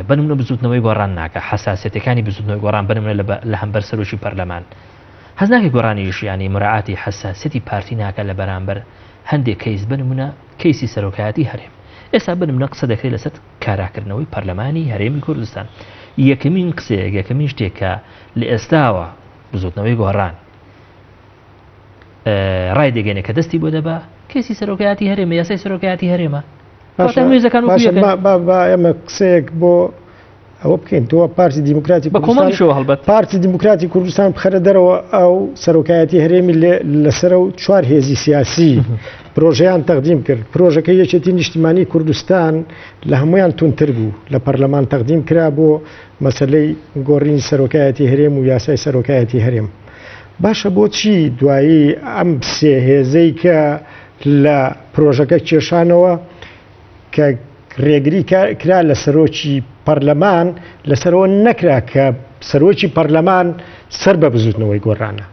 بنمونە بزوتنەوەی گۆڕان ناکە حساسیەتەکانی بزوتنەوەی گۆڕان بنمونە لە هەمبەر سەرۆکی پەرلەمان حەز ناکەی گۆڕانیش ینی مراعاتی حساسیەتی پارتی ناکە لە بەرامبەر هەندێک کەیس بنمونە کەیسی سەرۆکایەتی هەرێم ئێستا بنمونە قسە دەکرێت لەسەر کاراکردنەوەی پەرلەمانی هەرێمی کوردستان یەکەمین قسەیەک یەکەمین شتێکە لە ئێستاوە بزوتنەوەی گۆڕان ڕای دەگەنێت کە دەستی بۆ دەبا کەیسی سەرۆکایەتی هەرێمە یاسای سەرۆکایەتی هەرێمە ئێمە قسەیەک بۆ ئەوە بکەین تۆ پارتی دیموکراتی بە کۆمەڵیشەوە هەڵبەت پارتی دیموکراتی کوردستان بخەرە دەرەوە ئەو سەرۆکایەتی هەرێمی لەسەر و 4 هێزی سیاسی پرۆژەیان تەقدیم کرد پرۆژەکە یەکێتی نیشتیمانی کوردستان لە هەمویان تونتر بوو لە پەرلەمان تەقدیم کرا بۆ مەسلەی گۆڕینی سەرۆکایەتی هەرێم و یاسای سەرۆکایەتی هەرێم باشە بۆچی دوایی ئەم سێ هێزەی کە لە پرۆژەکە کێشانەوە کە ڕێگری کرا لە سەرۆکی پەرلەمان لەسەرەوە نەکرا کە سەرۆکی پەرلەمان سەر بە بزوتنەوەی گۆڕانە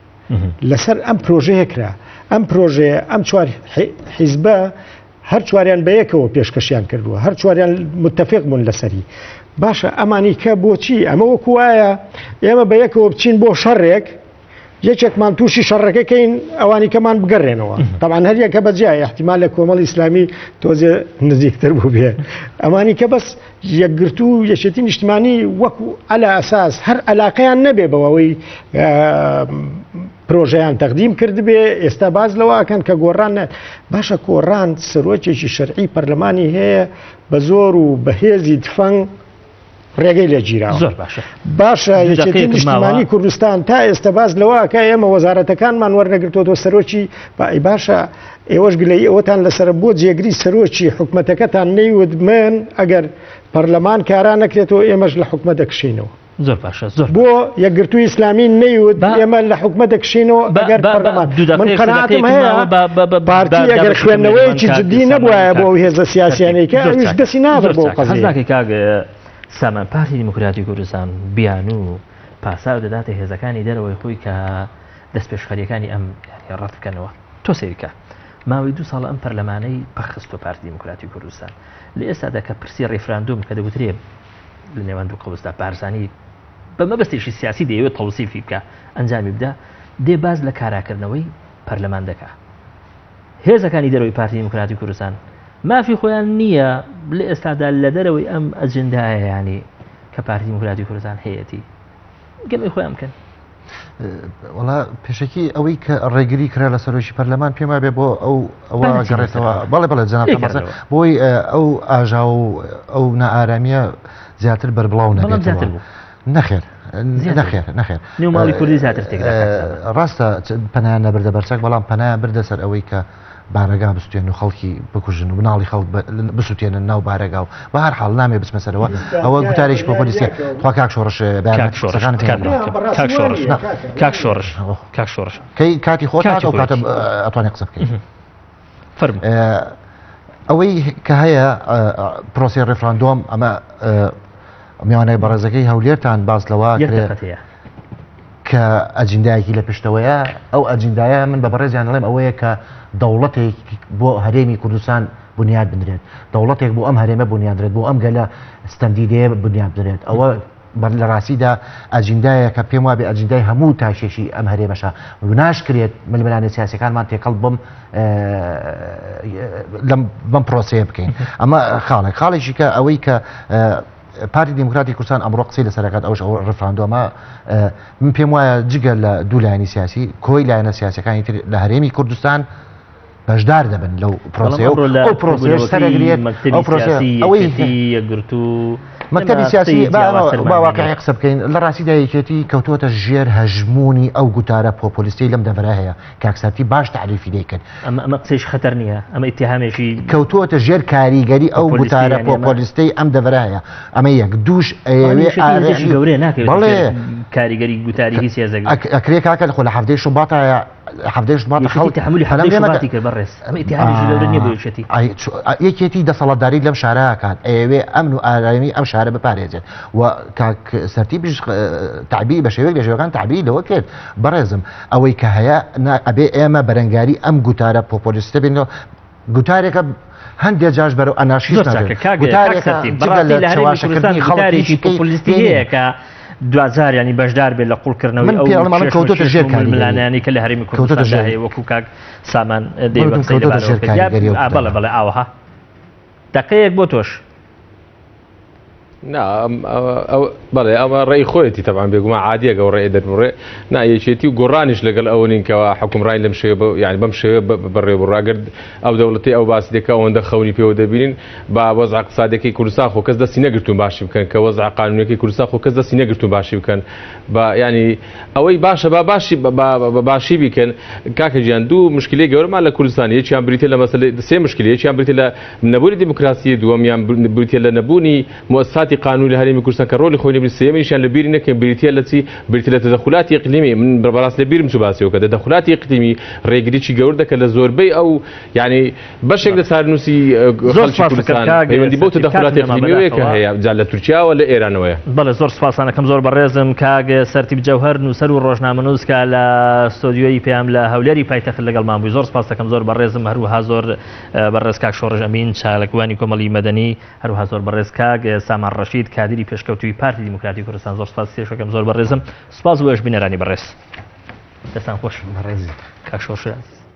لەسەر ئەم پرۆژەیە کرا ئەم پرۆژەیە ئەم 4 حیزبە هەر چواریان بە یەکەوە پێشکەشیان کردووە هەر چواریان متتەفق بوون لەسەری باشە ئەمانی کە بۆچی ئەمە وەکو وایە ئێمە بە یەکەوە بچین بۆ شەڕێک یەکێکمان تووشی شەڕەکەکەین ئەوانی کەمان بگەڕێنەوە طبعاً هەر یەکە بەجای احتیمال لە کۆمەڵی ئیسلامی تۆزێ نزیکتر بوو بێ ئەمانی کە بەس یەکگرتو و یەکێتی نیشتیمانی وەکو ئەلا ئەساس هەر عەلاقەیان نەبێ بەوەی پرۆژەیان تەقدیم کرد بێ ئێستا باز لەوەکەن کە گۆڕان باشە کۆڕان سەرۆکێکی شەرعی پەرلەمانی هەیە بە زۆر و بەهێزی تفەنگ ڕێگەی لە گیراوە زۆر باشە یەکێتی نیشتیمانی کوردستان تا ئێستا باز لەوەکە ئێمە وەزارەتەکانمان وەرنەگرتۆ سەرۆکی باشە ئێوەش گلەی ئەوەتان لەسەر بۆ جێگری سەرۆکی حکومەتەکەتان نەیوت من ئەگەر پەرلەمان کاران نەکرێتەوە ئێمەش لە حکومەت دەکشینەوە زۆر باشە زۆر بۆ یەکگرتووی ئیسلامی نەیوت ئێمە لە حکومەت دەکشینەوە ئەگەر پەرلەمان من قەناعەتم هەیە پارتی ئەگەر خوێندنەوەیەکی جدی نەبووایە بۆ هێزە سیاسیانەیەکە ئەویش دەستی نابێت بۆ قەزیە سامان پارتی دیموکراتی کوردستان بیان و پاساو دەداتە هێزەکانی دەرەوەی خۆی کە دەست پێشخەریەکانی ئەم ڕەت بکەنەوە تۆ سیرکە ماوەی 2 ساڵ ئەم پەرلەمانەی پەخست و پارتی دیموکراتی کوردستان لە ئێستادا کە پرسی ڕێفراندوم کە دەگوترێ لە نێوان دوو قەوسدا پارسانی بە مەبەستێکی سیاسی دەیەوێت تەوسیفی بکە ئەنجامی بدە دێ باز لە کاراکردنەوەی پەرلەمان دەکا هێزەکانی دەرەوەی پارتی دیموکراتی کوردستان مافی خۆیان نییە لە ئێستادا لە دەرەوەی ئەم ئەجندایە ینی کە پارتی دیموکراتی کوردستان هەیەی گەمەی خۆیان بکەن وڵا پێشکی ئەوەی کە ڕێگری کرا لە سەرۆکی پەرلەمان پێما بێ بۆ ئەوە گەڕێتەوە بەڵێ جەناب بۆی ئەو ئاژا و ئەو نائارامیە زیاتر بەربڵاو نەبێت نەخێر نێوماڵی کوردی زیاتر ڕاستە پەنایان نەبردە بەرچەک بەڵام پەنایان بردە سەر ئەوەی کە بارەگا بستێن و خەڵکی بکوژن و بناڵی خەڵک بسووتێنن ناو بارەگا و بە هەر حاڵ نامێ بچمە سەرەوە ئەوە گوتارێکی بۆ پۆلیسیە خوا کاک شۆڕش کاک شۆڕش کاتی خۆت ئەو کاتە ئەتوانێت قسە بکەیت فەرموو ئەوەی کە هەیە پرۆسی ڕێفراندۆم ئەمە میوانەی بەڕێزەکەی هەولێرتان باز لەوە کە ئەجندایەکی لە پشتەوەیە ئەو ئەجندایە من بە بەڕێزیان دەڵێم ئەوەیە کە دەوڵەتێک بۆ هەرێمی کوردستان بنیاد بنرێت دەوڵەتێک بۆ ئەم هەرێمە بنیادرێت بۆ ئەم گەلە ستەمدیدەیە بنیاد بدرێت ئەوە لە ڕاستیدا ئەجندایە کە پێم وابێ ئەجندای هەموو تاشێکی ئەم هەرێمەشە ناشکرێت ململانە سیاسەکانمان تێکەڵ بەم پرۆسەیە بکەین ئەمە خاڵێکی کە ئەوەی کە پارتی دیموکراتی کوردستان ئەمڕۆ قسەی لەسەرەکەات ئەوش ئەو ڕێفراندۆمە من پێم وایە جگە لە دوو لایەنی سیاسی کۆی لایەنە سیاسەکانی تر لە هەرێمی کوردستان بەشدار دەبن لەو پرۆسەیە ئەو پرۆسەیە سەرەگرێت ئەو پرۆسەیەوەی یەکگرتو مەکتەبی سیاسی باواقعی قسە بکەین لە ڕاستیدا یەکێتی کەوتووەتە ژێر هەژمونی ئەو گوتارە پۆپۆلیستی لەم دەڤرا هەیە کاکساتی باش تعریفی دەیکرد ئەمە قسەیش خەتەر نییە ئەمە ئیتیهامێکی کەوتووەتە ژێر کاریگەری ئەو گوتارە پۆپۆلیستی ئەم دەڤرا هەیە ئەمە یەک دووش ئەوێ گەورە ناکەوێت بەڵێ کاریگەری گوتاری سیازەک ئەکرێ کاکە خۆ لە هەفتەی شوباتە هەفتەی شوبات خەڵکی هەمووی هەڵێمەتی کرد بەڕێز ئەمە ئیتیهامێکی گەورە نییە بۆیەتی یەکێتی دەسەڵاتداری لەم شارەیە کات ئەوێ ئەمن و ئارامی ئەم شارە بپارێزێت و کاک سەرتیبیش تعبیری بە شێوەیەک لە شێوەکان تعبیری لەوە کرد بەڕێزم ئەوەی کە هەیە ئەبێ ئێمە بەرەنگاری ئەم گوتارە پۆپۆلیستە بینەوە گوتارێکە هەندێک جاش بەرەو ئەناشیست گوتارێکی پۆپۆلیستی هەیە کە دوزار ینی بەشدار بێت لە قوڵکردنەوەی کەوتۆتە ژێر ملانیانی کە لە هەرێمی کوردستان هەیە وەکو کاک سامان بەڵێ ئاوەها دقەیەک بۆ تۆش بەڵێ ئەمە ڕێی خۆیەتی تەبان بێگومان عادیەگە و ڕێ دەربڕێ نایەکێتی و گۆڕانیش لەگەڵ ئەو نینکەوە حکومڕای لەم شێوە یعنی بەم شێوە بەڕێ بڕاگەر ئەو دەوڵەتی ئەو باسی دەکە ئەوەندە خەونی پێوە دەبینین با وەزع اقتصادەکەی کوردستان خۆ کەس دەستی نەگرتوون باشی بکەن کە وەزع قانونیەکەی کوردستان خۆ کەس دەستی نەگرتوون باشی بکەن بە ینی ئەوەی باشە با باشی بیکەن کاکە گیان دوو مشکلی گەورەمان لە کوردستان یەکیان بریتە لە مەسەلەی سێ مشکلی یەکیان بریتە لە نەبوونی دیموکراسی دووەمیان بریتە لە نەبوونی مؤسساتی قانونی لە هەرێمی کوردستان کە ڕۆلی خۆی نەبی سێمیشیان لە بیری نەکەن بریتە لە چی بریتە لە تەدەخولاتی ئیقلیمی من بەڕاستی لە بیرم چوو باسیەوە کە تەدەخولاتی ئیقلیمی ڕێگریی گەور دەکە لە زۆربەی ئەو یعنی بەشێک لە چارنووسی خەڵکی کوردستان پەیوەندی بۆ تەدەخولاتی ئیقلیمیەوەیە کە هەیە جا لە تورکیاوە لە ئێرانەوەیە. بەڵێ زۆر سوپاسانەکەم زۆر بەڕێزم کاک سەرتیب جەوهەر نووسەر و ڕۆژنامەنووسکە لە ستۆدیۆی پێیان لە هەولێری پایتەخت لەگەڵمان بووی زۆر سپاس دەکەم زۆر بەڕێزم هەروەها زۆر بەڕێز کاک شۆڕژ ئەمین چالاکوانی کۆمەڵی مەدەنی هەروەها زۆر بەڕێز کاک سامان ڕەشید کادری پێشکەوتووی پارتی دیموکراتی کوردستان زۆر سپاس سێشەکەم زۆر بەڕێزم سپاس بۆ ئێش بینەرانی بەڕێز دەستان خۆش بەڕێزی کاک شۆڕژ